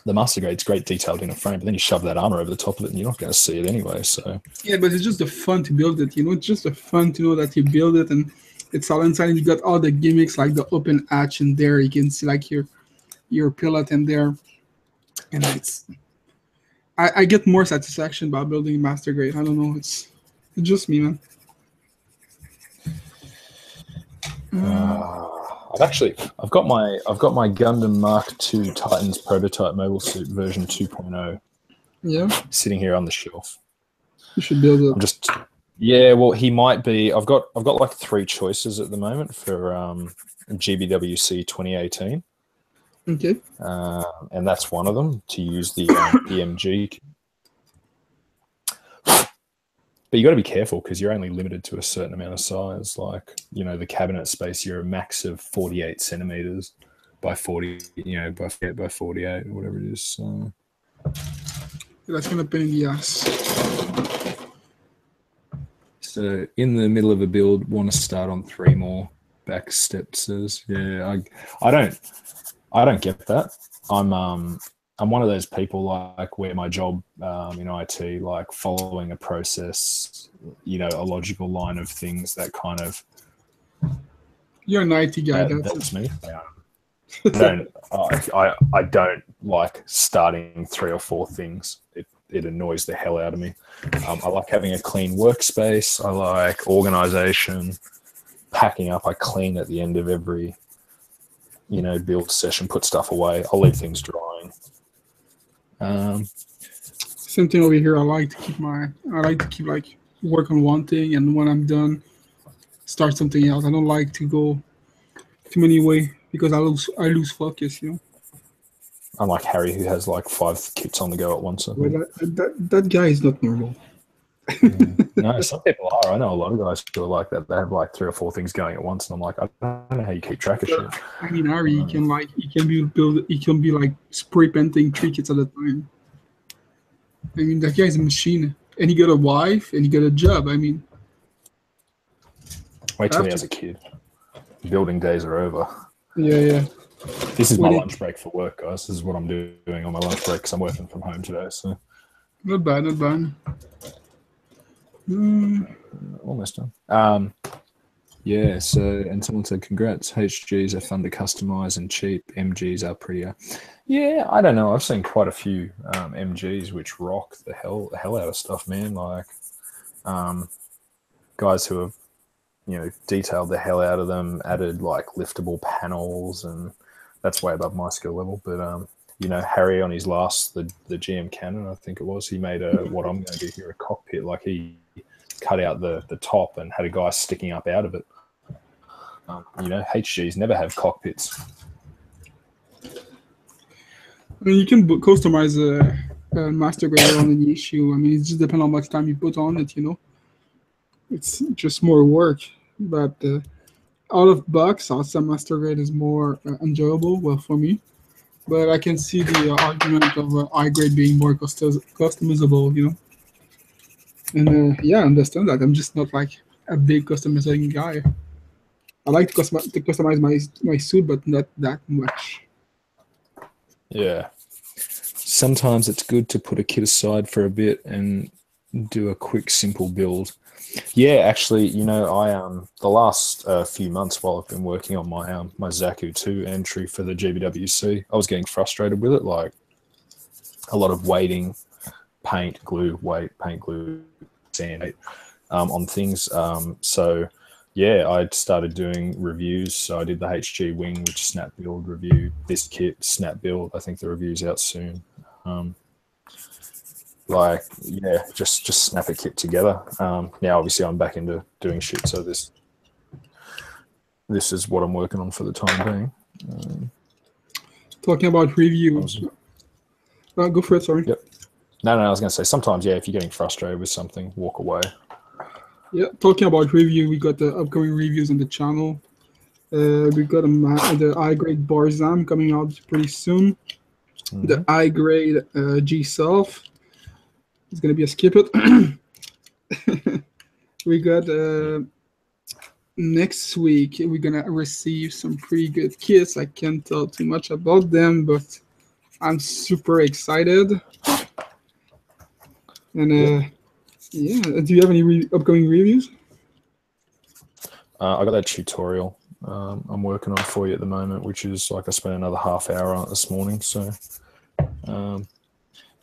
the master grade's great detailed in a frame, but then you shove that armor over the top of it and you're not going to see it anyway. So, Yeah, but it's just the fun to build it. It's just the fun to know that you build it and it's all inside. And you got all the gimmicks like the open hatch in there. You can see like your pilot in there, and I get more satisfaction by building master grade. I don't know. It's just me, man. I've got my Gundam Mark II Titans prototype mobile suit version 2.0 Yeah, sitting here on the shelf. you should build I'm it. just, yeah. Well, he might be. I've got like 3 choices at the moment for GBWC 2018, Okay. and that's one of them to use the MG. But you got to be careful because you're only limited to a certain amount of size. Like, the cabinet space, you're a max of 48 centimeters by 40, by 48 or whatever it is. So. That's gonna pain in the ass. So in the middle of a build, want to start on 3 more back steps. Yeah, I don't get that. I'm one of those people like where my job in IT, like following a process, a logical line of things that kind of. You're an IT guy. That's me. I don't like starting 3 or 4 things. It annoys the hell out of me. I like having a clean workspace. I like organization, packing up. I clean at the end of every, build session, put stuff away. I'll leave things drying. Same thing over here. I like to keep like work on one thing, and when I'm done, start something else. I don't like to go too many way because I lose focus. Unlike Harry, who has like 5 kits on the go at once. Well, that guy is not normal. No, some people are. I know a lot of guys who are like that. They have like 3 or 4 things going at once, and I'm like, I don't know how you keep track of shit. I mean, Harry, he can be like spray painting 3 kits at a time. I mean, that guy's a machine, and he got a wife, and he got a job. I mean, Wait till he has a kid. Building days are over. Yeah. This is my lunch break for work, guys. This is what I'm doing on my lunch break because I'm working from home today. So not bad. Almost done. Yeah. So, and someone said, "Congrats. HGs are fun to customize and cheap. MGs are prettier." Yeah, I don't know. I've seen quite a few MGs which rock the hell out of stuff, man. Like guys who have detailed the hell out of them, added like liftable panels, and that's way above my skill level. But Harry on his last the GM Cannon, I think it was, he made what I'm going to do here, a cockpit. Like he cut out the top and had a guy sticking up out of it. HGs never have cockpits. I mean, you can customize a master grade on any issue. I mean, it just depends on how much time you put on it. It's just more work. But out of box, also master grade is more enjoyable. Well, for me, but I can see the argument of high grade being more customizable. And I understand that. I'm just not like a big customizing guy. I like to customize my suit, but not that much. Yeah. Sometimes it's good to put a kit aside for a bit and do a quick, simple build. Yeah, actually, I the last few months while I've been working on my Zaku 2 entry for the GBWC, I was getting frustrated with it. Like a lot of waiting, paint, glue, sand on things. So yeah, I started doing reviews. So I did the HG wing, which snap build review. This kit snap build. I think the review's out soon. Just snap a kit together. Now obviously I'm back into doing shit, so this this is what I'm working on for the time being. Talking about reviews. Go for it, sorry. Yep. No, I was going to say, sometimes, yeah, if you're getting frustrated with something, walk away. Yeah, talking about review, we got the upcoming reviews on the channel. We got the high-grade Barzam coming out pretty soon. Mm-hmm. The high-grade G-Self is going to be a skip it. We got next week, we're going to receive some pretty good kits. I can't tell too much about them, but I'm super excited. And yeah, do you have any upcoming reviews? I got that tutorial I'm working on for you at the moment, which is like I spent another half hour on it this morning. So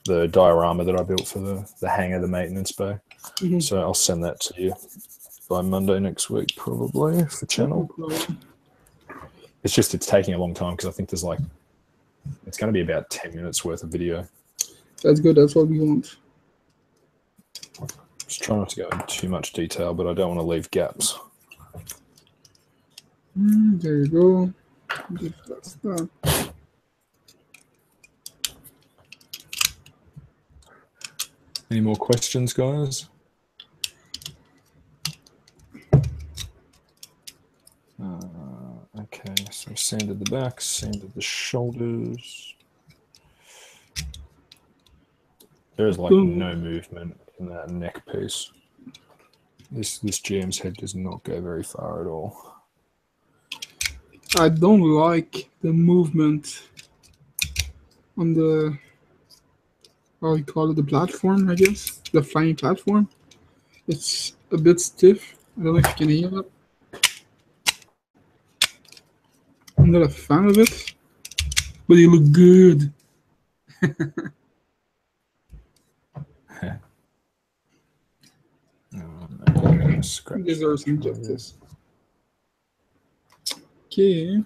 the diorama that I built for the hangar, the maintenance bay. Mm-hmm. So I'll send that to you by Monday next week, probably, for channel. It's just, it's taking a long time because I think there's like, it's going to be about 10 minutes worth of video. That's good. That's what we want. Just trying not to go into too much detail, but I don't want to leave gaps. There you go. That's that. Any more questions, guys? Okay, so sanded the back, sanded the shoulders. There's like no movement in that neck piece. This GM's head does not go very far at all. I don't like the movement on the, how you call it, the platform, I guess, the flying platform. It's a bit stiff. I don't know if you can hear that. I'm not a fan of it, but you look good. Deserves some justice. Okay.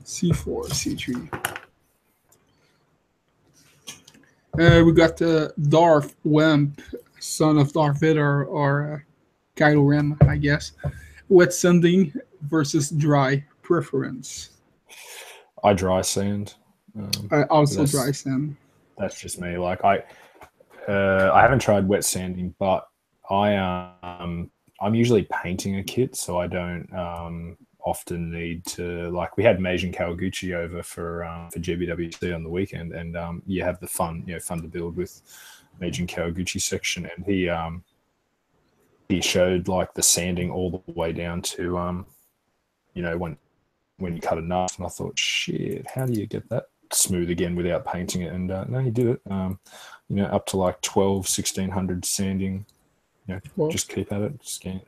C4, C3. We got Darth Wemp, son of Darth Vader, or Kylo Ren, I guess. Wet sanding versus dry preference. I dry sand. I also dry sand. That's just me. Like I haven't tried wet sanding, but I'm usually painting a kit, so I don't often need to, like, we had Meijin Kawaguchi over for GBWC on the weekend, and you have the fun to build with Meijin Kawaguchi section, and he showed like the sanding all the way down to when you cut a knife, and I thought, shit, how do you get that smooth again without painting it? And no, he did it. Up to like 1600 sanding. Just keep at it, sand,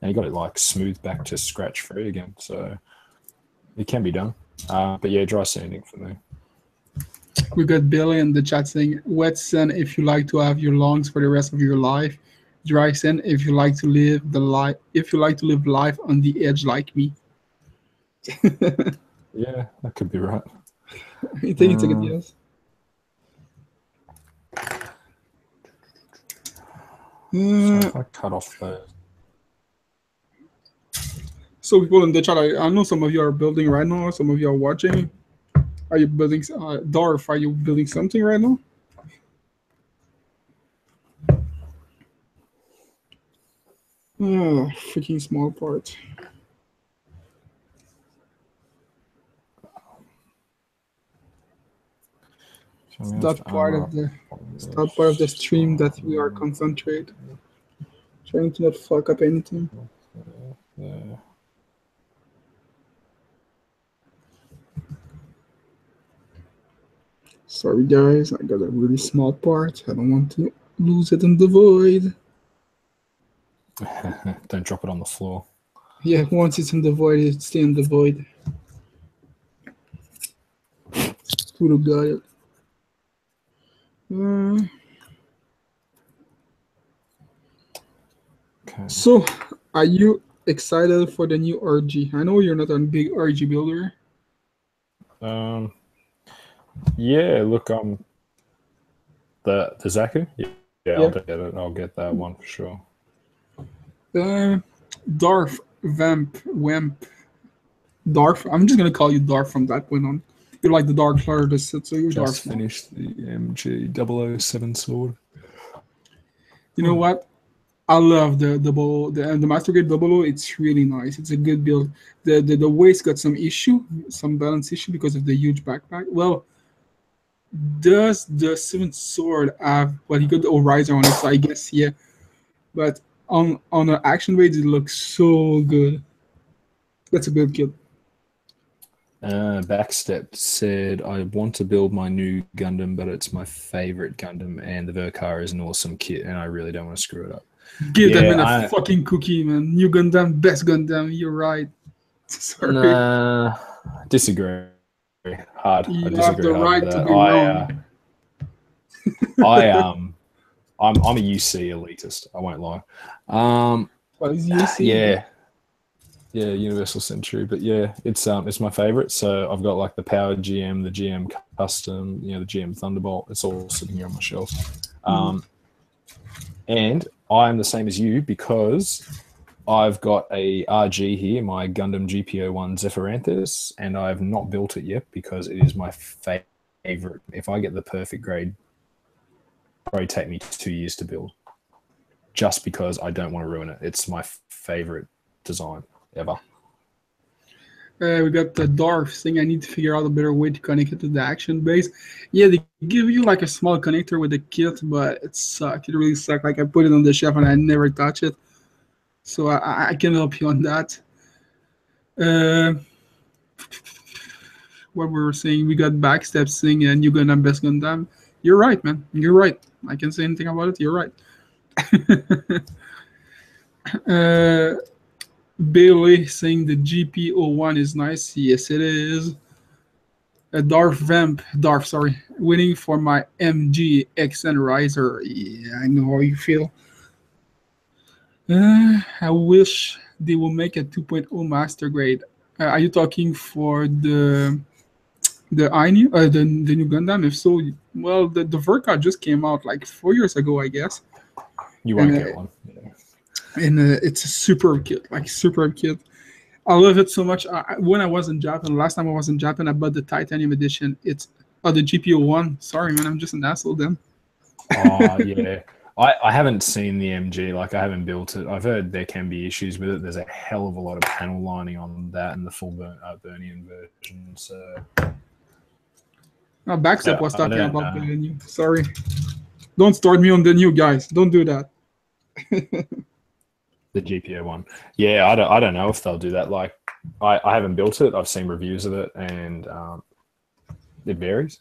and you got it like smooth back to scratch free again. So it can be done. But yeah, dry sanding for me. We got Billy in the chat saying, wet sand if you like to have your lungs for the rest of your life. Dry sand if you like to live life on the edge like me. Yeah, that could be right. I think it's a good yes. So if I cut off those. So people in the chat, I know some of you are building right now, some of you are watching. Are you building, Darth, are you building something right now? Oh, freaking small part. It's that part of the stream that we are concentrate. Trying to not fuck up anything. Yeah. Sorry guys, I got a really small part. I don't want to lose it in the void. Don't drop it on the floor. Yeah, once it's in the void, it stays in the void. Would have got it. Okay. So, are you excited for the new RG? I know you're not a big RG builder. Yeah, look, the Zaku. Yeah, I'll get it. I'll get that one for sure. Darth Wamp. Darth. I'm just gonna call you Darth from that point on. You're like the Dark Lord of the Sith, so you're Just Darth now. finished the MG 007 sword. You know what? I love the Master Grade Double O. It's really nice. It's a good build. The waist got some balance issue because of the huge backpack. Well, does the Seventh Sword have? Well, he got the Horizon on it, so I guess yeah. But on the action weight, it looks so good. That's a good kit. Backstep said, I want to build my new Gundam, but it's my favorite Gundam, and the Verkar is an awesome kit, and I really don't want to screw it up. Give that man a I, fucking cookie, man. New Gundam, best Gundam. You're right. Sorry. nah, disagree hard. I You have disagree the hard with right to that. be wrong. I'm a UC elitist. I won't lie. What is UC? Yeah, Universal Century. But yeah, it's my favorite. So I've got like the Power GM, the GM Custom, the GM Thunderbolt. It's all sitting here on my shelf. And I'm the same as you because I've got a RG here, my Gundam GPO1 Zephyranthus, and I've not built it yet because it is my favorite. If I get the perfect grade, it'll probably take me 2 years to build, just because I don't want to ruin it. It's my favorite design ever. We got the Darth thing. I need to figure out a better way to connect it to the action base. Yeah, they give you like a small connector with the kit, but it sucked. It really sucked. Like I put it on the shelf and I never touch it. So I can help you on that. What we were saying, we got Backstep saying and you're gonna best Gundam. You're right, man. You're right. I can say anything about it. You're right. Bailey saying the GPO1 is nice. Yes, it is. Darth, sorry, waiting for my MG XN Riser. Yeah, I know how you feel. I wish they will make a 2.0 master grade. Are you talking for the new Gundam? If so, well, the Verka just came out like 4 years ago, I guess. You won't get one. Yeah. And it's a superb kit, like superb kit. I love it so much. When I was in Japan, last time I was in Japan, I bought the Titanium edition. It's the GPO1. Sorry, man, I'm just an asshole then. Oh, yeah. I haven't seen the MG. Like, I haven't built it. I've heard there can be issues with it. There's a hell of a lot of panel lining on that and the full Burnian version. So, No, Backstep was I talking don't about know. the new. Sorry. Don't start me on the new, guys. Don't do that. The GPO one. Yeah, I don't know if they'll do that. Like, I haven't built it. I've seen reviews of it, and it varies.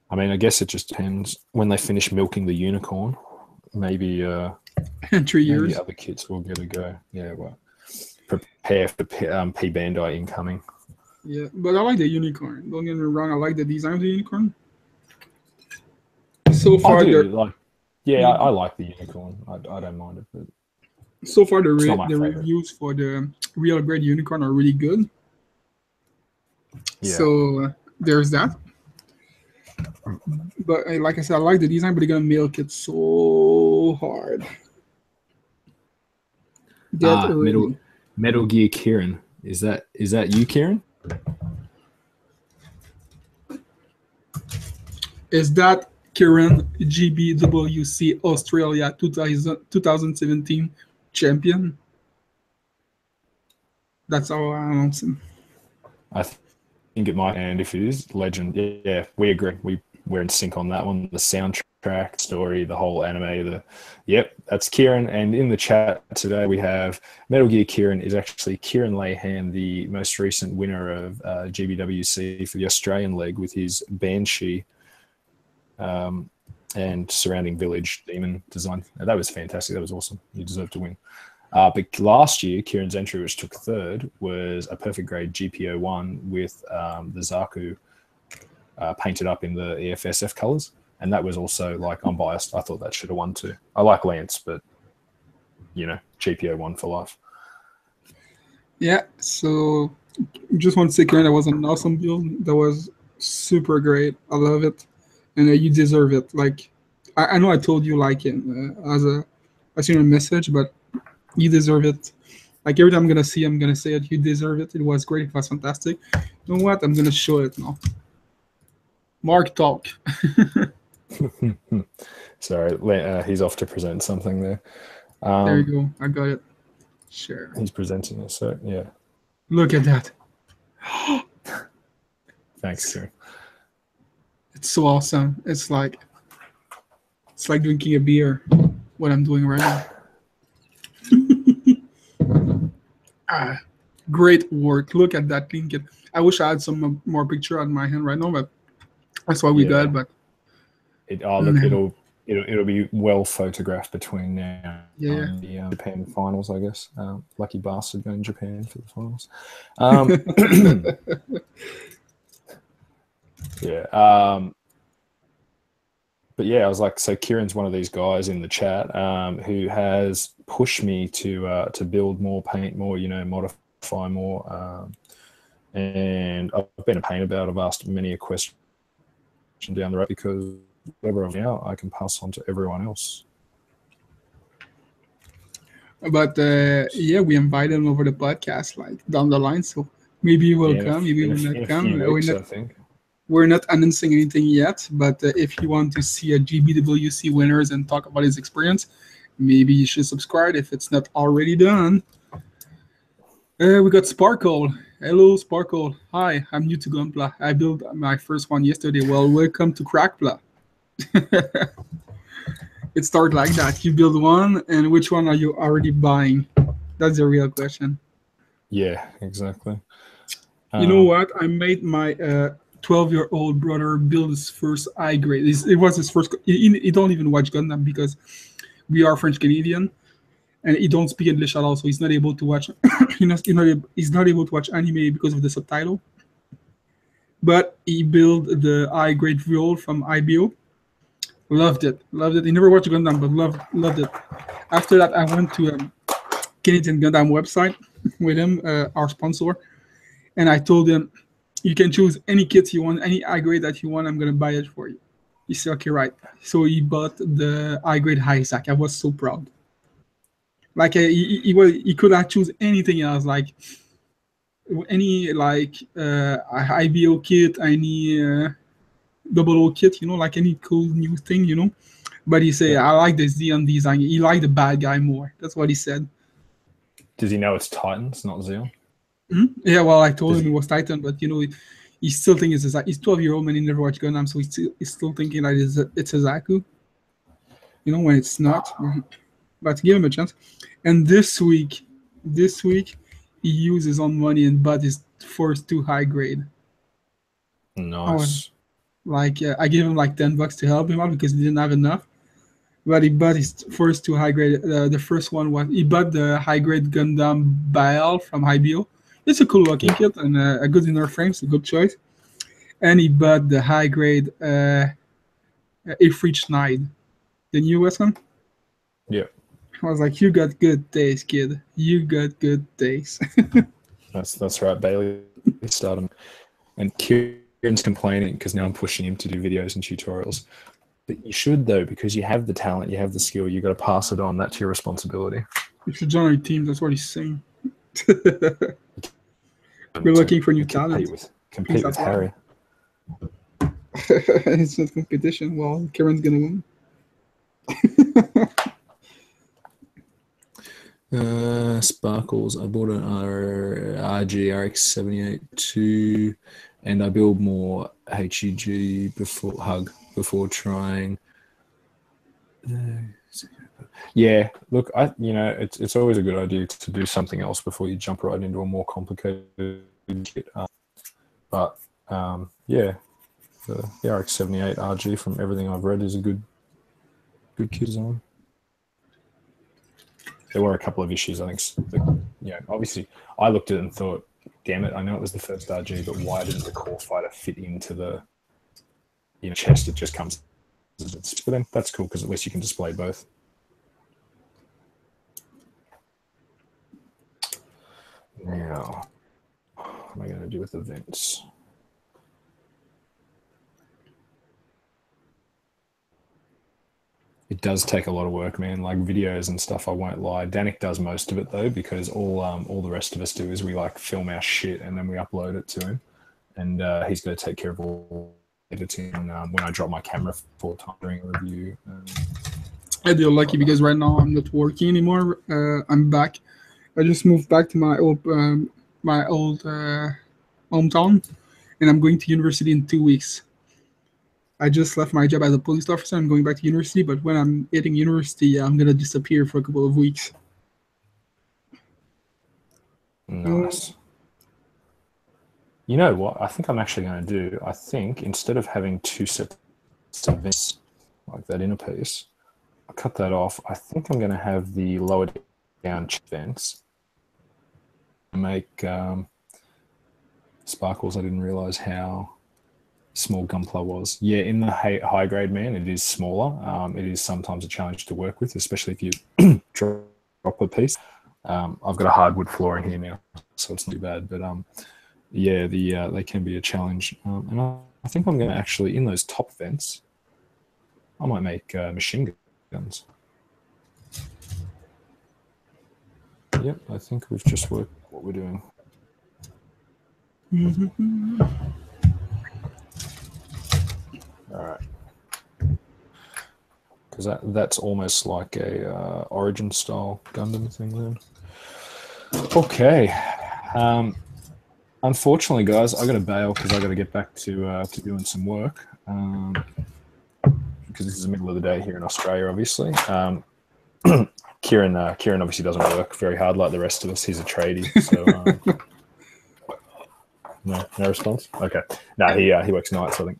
I mean, I guess it just depends when they finish milking the unicorn. Maybe In 3 years. maybe other kits will get a go. Yeah, well, prepare for P Bandai incoming. Yeah, but I like the unicorn. Don't get me wrong. I like the design of the unicorn. So I far, do. they're Like, yeah, I like the unicorn. I don't mind it, but it's not my the favorite. reviews for the real grade unicorn are really good. Yeah. So there's that. But like I said, I like the design, but they're gonna milk it so hard. Get ready. Metal Gear Kieran. Is that you, Kieran? Is that Kieran GBWC Australia 2017 champion? That's how I announce him. I think it might, and if it is, legend. Yeah, we agree. We're in sync on that one. The soundtrack, story, the whole anime. Yep, that's Kieran. And in the chat today, we have Metal Gear Kieran is actually Kieran Lehan, the most recent winner of GBWC for the Australian leg with his Banshee and surrounding village demon design. Now, that was fantastic. That was awesome. You deserve to win. But last year, Kieran's entry, which took third, was a perfect grade GPO1 with the Zaku painted up in the EFSF colors. And that was also, like, I'm biased. I thought that should have won too. I like Lance, but, GPO1 for life. Yeah, so just want to say, Kieran, that was an awesome build. That was super great. I love it. And you deserve it. Like, I know I told you like him as a I seen a message, but you deserve it. Like every time I'm gonna say it. You deserve it. It was great. It was fantastic. You know what? I'm gonna show it now. Mark talk. Sorry, he's off to present something there. There you go. I got it. Share. He's presenting it, so yeah. Look at that. Thanks, Kieran. It's so awesome. It's like drinking a beer. What I'm doing right now. Great work. Look at that clean kit. I wish I had some more picture on my hand right now, but that's what we got. But look, it'll be well photographed between now and the Japan finals, I guess. Lucky bastard going to Japan for the finals. But yeah, I was like, so Kieran's one of these guys in the chat who has pushed me to build more, paint more, modify more. And I've been a pain about it. I've asked many a question down the road because whatever I'm now, I can pass on to everyone else. But we invited him over the podcast, like down the line. So maybe he will come, maybe he will not come. I think. We're not announcing anything yet, but if you want to see a GBWC winners and talk about his experience, maybe you should subscribe if it's not already done. We got Sparkle. Hello, Sparkle. Hi, I'm new to Gunpla. I built my first one yesterday. Well, welcome to Crackpla. It starts like that. You build one, and which one are you already buying? That's the real question. Yeah, exactly. You know what? I made my 12-year-old brother build his first I grade. It was his first. He don't even watch Gundam because we are French Canadian, and he don't speak English at all, so he's not able to watch. He's not able to watch anime because of the subtitle. But he built the I grade role from IBO. Loved it. He never watched Gundam, but loved it. After that, I went to Canadian Gundam website with him, our sponsor, and I told him, you can choose any kit you want, any I grade that you want. I'm gonna buy it for you. He said, okay, right. So he bought the I grade Isaac. I was so proud. Like he could have choose anything else, like any IBO kit, any double O kit, like any cool new thing. But he said, I like the Xeon design. He liked the bad guy more. That's what he said. Does he know it's Titans, not Xeon? Mm-hmm. Yeah, well, I told him it was Titan, but he still thinks it's He's 12-year-old man. He never watched Gundam, so he's still thinking that it's a Zaku. When it's not. But give him a chance. And this week, he used his own money and bought his first 2 high grade. Nice. I gave him like $10 to help him out because he didn't have enough. But he bought his first 2 high grade. The first one was he bought the high grade Gundam Baal from IBO. It's a cool looking kit and a good inner frame, so good choice. And he bought the high grade Ifrit Schneid, the newest one. Yeah. I was like, you got good taste, kid. You got good taste. That's right. Bailey started, and Kieran's complaining because now I'm pushing him to do videos and tutorials. But you should, though, because you have the talent, you have the skill. You got to pass it on. That's your responsibility. You should join our team. That's what he's saying. We're looking for new talent. Compete with Harry. It's not competition. Well, Kieran's gonna win. Sparkles. I bought an RG RX78 2, and I build more HEG before trying. Yeah, look, it's always a good idea to do something else before you jump right into a more complicated kit. The RX78 RG, from everything I've read, is a good kit design. There were a couple of issues, I think. Obviously, I looked at it and thought, damn it, I know it was the first RG, but why didn't the core fighter fit into the chest? It just comes. But then that's cool because at least you can display both. Now, what am I going to do with events? It does take a lot of work, man. Like videos and stuff, I won't lie. Danik does most of it though, because all the rest of us do is we like film our shit and then we upload it to him, and he's going to take care of all editing when I drop my camera full time during a review. I feel lucky because right now I'm not working anymore. I'm back. I just moved back to my old hometown, and I'm going to university in 2 weeks. I just left my job as a police officer. I'm going back to university, but when I'm hitting university, I'm gonna disappear for a couple of weeks. Nice. You know what? I think I'm actually going to do. I think instead of having two sets of vents like that inner piece, I'll cut that off. I think I'm going to have the lower down vents. Make sparkles. I didn't realize how small Gunpla was. Yeah, in the high grade, man, it is smaller. It is sometimes a challenge to work with, especially if you drop a piece. I've got a hardwood floor in here now, so it's not too bad. But yeah, they can be a challenge. And I think I'm going to actually, in those top vents, I might make machine guns. Yep, I think we've just worked what we're doing. All right. Because that's almost like a Origin style Gundam thing then. Okay. Unfortunately, guys, I got to bail because I got to get back to doing some work. Because this is the middle of the day here in Australia, obviously. Kieran obviously doesn't work very hard like the rest of us. He's a tradie, so no response. Okay, no, he works nights, I think.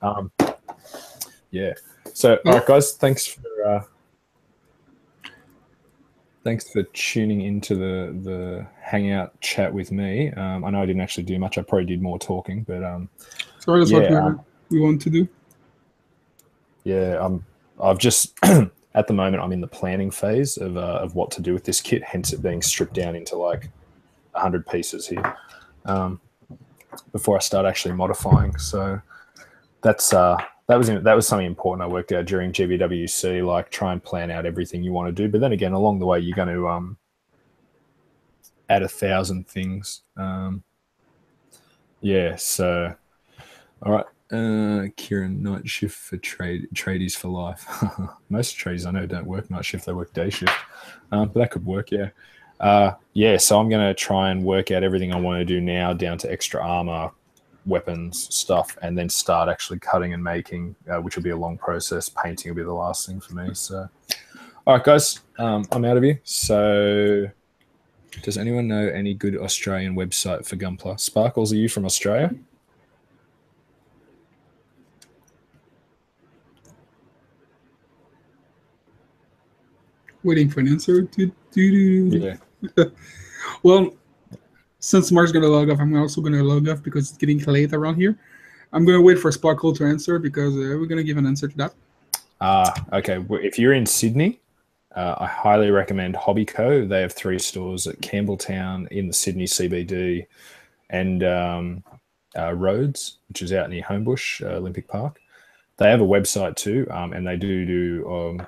Yeah. So, all right, guys, thanks for tuning into the hangout chat with me. I know I didn't actually do much. I probably did more talking, but sorry, that's what we want to do. Yeah, I've just at the moment I'm in the planning phase of what to do with this kit. Hence it being stripped down into like 100 pieces here before I start actually modifying. So that was something important I worked out during GBWC. Like try and plan out everything you want to do, but then again along the way you're going to add 1,000 things. Yeah. So all right. Kieran, night shift for tradies for life. Most tradies I know don't work night shift; they work day shift. But that could work, yeah. Yeah, so I'm going to try and work out everything I want to do now down to extra armor, weapons, stuff, and then start actually cutting and making, which will be a long process. Painting will be the last thing for me. So, all right, guys, I'm out of here. So, does anyone know any good Australian website for Gunpla? Sparkles, are you from Australia? Waiting for an answer. Yeah. Well, since Mark's going to log off, I'm also going to log off because it's getting late around here. I'm going to wait for Sparkle to answer because we're going to give an answer to that. Okay. If you're in Sydney, I highly recommend Hobby Co. They have 3 stores at Campbelltown in the Sydney CBD and Rhodes, which is out near Homebush, Olympic Park. They have a website too, and they do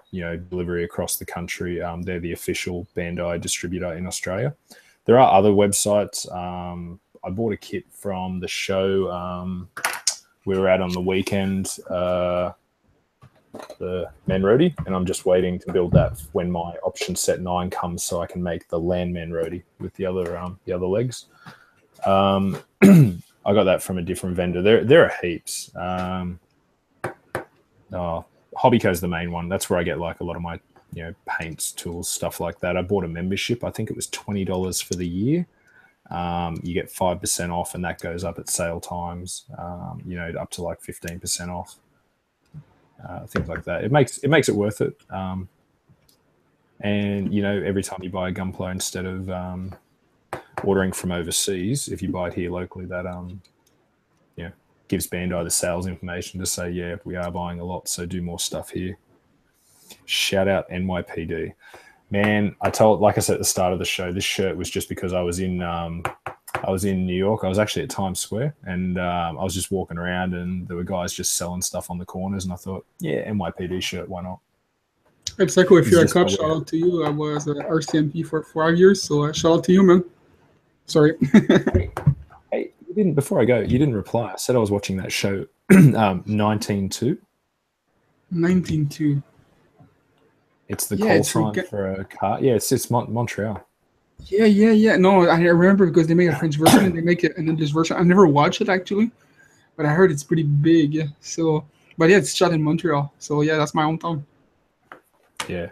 delivery across the country. They're the official Bandai distributor in Australia. There are other websites. I bought a kit from the show we were at on the weekend, the Manrodi, and I'm just waiting to build that when my option set 9 comes, so I can make the Land Manrodi with the other legs. I got that from a different vendor. There are heaps. Hobbyco is the main one. That's where I get like a lot of my paints, tools, stuff like that. I bought a membership. I think it was $20 for the year. You get 5% off, and that goes up at sale times. Up to like 15% off. Things like that. It makes it worth it. And every time you buy a Gunpla, instead of ordering from overseas, if you buy it here locally, that gives Bandai the sales information to say, yeah, we are buying a lot, so do more stuff here. Shout out NYPD. Man, like I said at the start of the show, this shirt was just because I was in New York. I was actually at Times Square, and I was just walking around, and there were guys just selling stuff on the corners, and I thought, yeah, NYPD shirt, why not? Hey, Psycho, if He's you're a just cop, not shout aware. out to you. I was RCMP for 5 years, so shout out to you, man. Sorry. Hey, hey, you didn't before I go. You didn't reply. I said I was watching that show, 19.2. 19-2. It's the Yeah, call it's a, sign for a car. Yeah, it's Montreal. yeah. No, I remember because they make a French version and they make it an English version. I've never watched it actually, but I heard it's pretty big. Yeah. So, but yeah, it's shot in Montreal. So yeah, that's my hometown. Yeah.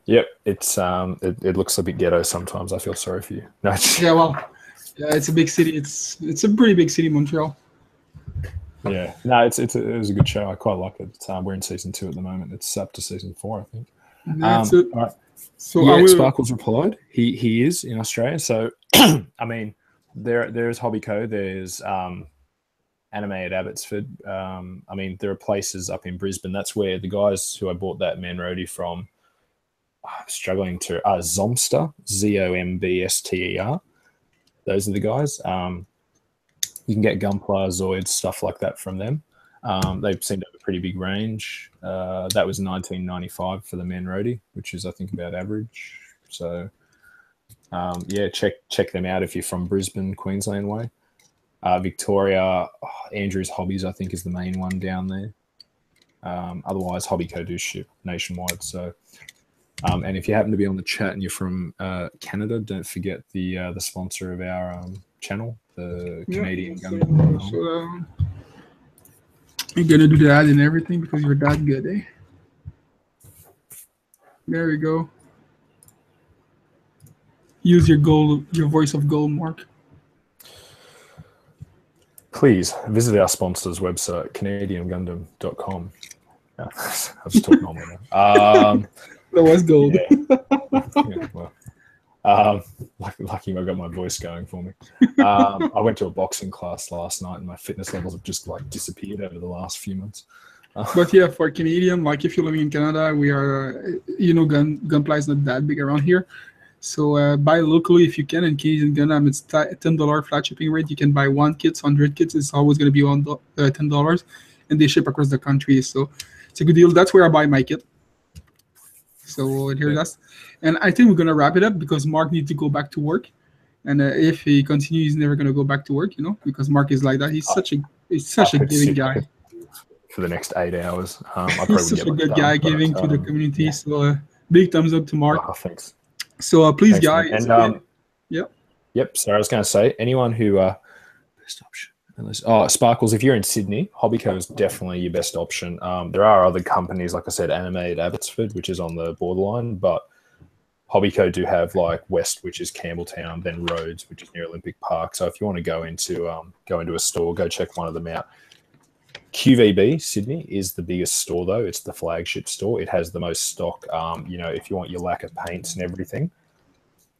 Yep. It looks a bit ghetto sometimes. I feel sorry for you. No. Yeah, well, yeah, it's a big city. It's a pretty big city, Montreal. Yeah. No, it was a good show. I quite like it. We're in season 2 at the moment. It's up to season 4, I think. That's it. All right. So I Yeah, will. Sparkles replied. He is in Australia. So I mean, there's Hobbyco, there's Anime at Abbotsford. I mean, there are places up in Brisbane. That's where the guys who I bought that Man Roadie from, I'm struggling to Zomster, Zombster. Those are the guys. You can get Gunpla, Zoids, stuff like that from them. They seem to have a pretty big range. That was 1995 for the Man Roadie, which is I think about average. So yeah, check them out if you're from Brisbane, Queensland way. Victoria, Andrew's Hobbies I think is the main one down there. Otherwise, Hobbyco do ship nationwide. So, and if you happen to be on the chat and you're from Canada, don't forget the sponsor of our channel, the Canadian Gundam. So, you're gonna do the ad and everything because you're that good, eh? There we go. Use your voice of gold, Mark. Please visit our sponsor's website, CanadianGundam.com. Yeah, I was talking on there. That was gold. Yeah, well, lucky I got my voice going for me. I went to a boxing class last night, and my fitness levels have just like disappeared over the last few months. But yeah, for Canadian, like if you're living in Canada, we are, Gunpla is not that big around here. So buy locally if you can. And Canadian Gundam, it's $10 flat shipping rate. You can buy 1 kit, 100 kits. It's always going to be $10, and they ship across the country. So it's a good deal. That's where I buy my kit. So here that's, and I think we're gonna wrap it up because Mark needs to go back to work. And if he continues, he's never gonna go back to work, because Mark is like that. He's such a giving guy. For the next 8 hours. He's such a good guy, giving to the community. Yeah. So big thumbs up to Mark. Oh, thanks. So please, thanks, guys. And Yep. So I was going to say, anyone who best option. Sparkles, if you're in Sydney, Hobbyco is definitely your best option. There are other companies, like I said, Anime at Abbotsford, which is on the borderline, but Hobbyco do have like West, which is Campbelltown, then Rhodes, which is near Olympic Park. So if you want to go into a store, go check one of them out. QVB Sydney is the biggest store, though. It's the flagship store. It has the most stock. If you want your lacquer paints and everything,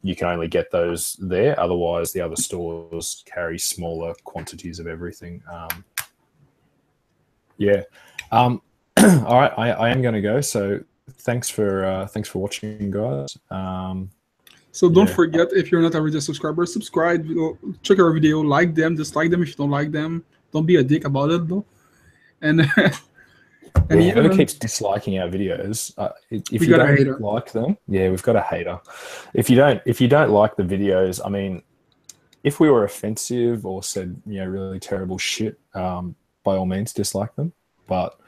you can only get those there. Otherwise, the other stores carry smaller quantities of everything. All right, I am going to go. So thanks for watching, guys. So don't forget, if you're not already a subscriber, subscribe. Check our video, like them, dislike them if you don't like them. Don't be a dick about it, though. And whoever keeps disliking our videos, if you don't like them, we've got a hater. If you don't like the videos, I mean, if we were offensive or said really terrible shit, by all means dislike them. But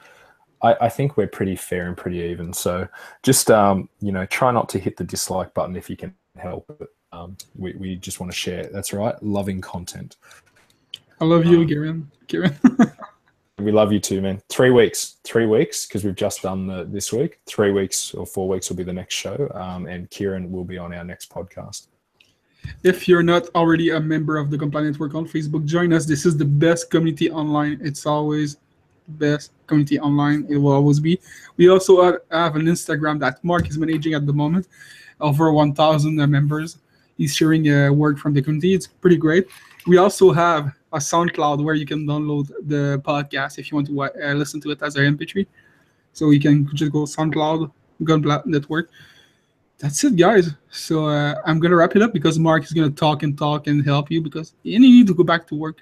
I think we're pretty fair and pretty even. So just try not to hit the dislike button if you can help it. We just want to share. That's right, loving content. I love you, Kieran. We love you too, man. 3 weeks, because we've just done this week. 3 weeks or 4 weeks will be the next show, and Kieran will be on our next podcast. If you're not already a member of the Gunpla Network on Facebook, join us. This is the best community online. It's always the best community online. It will always be. We also have an Instagram that Mark is managing at the moment. Over 1,000 members. He's sharing work from the community. It's pretty great. We also have a SoundCloud where you can download the podcast if you want to listen to it as an MP3. So you can just go SoundCloud, Gunpla Network. That's it, guys. So I'm going to wrap it up because Mark is going to talk and help you because you need to go back to work.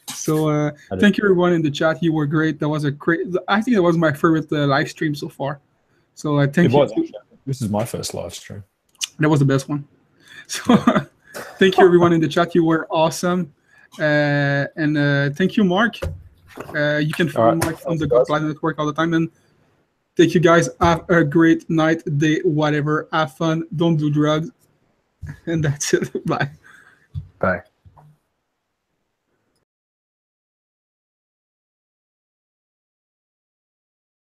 So thank you, everyone in the chat. You were great. I think that was my favorite live stream so far. So I thank It was. you. This is my first live stream. That was the best one. So thank you everyone in the chat. You were awesome. And thank you, Mark. You can follow Mark on the Gunpla Network all the time. And thank you guys. Have a great night, day, whatever. Have fun. Don't do drugs. And that's it. Bye. Bye.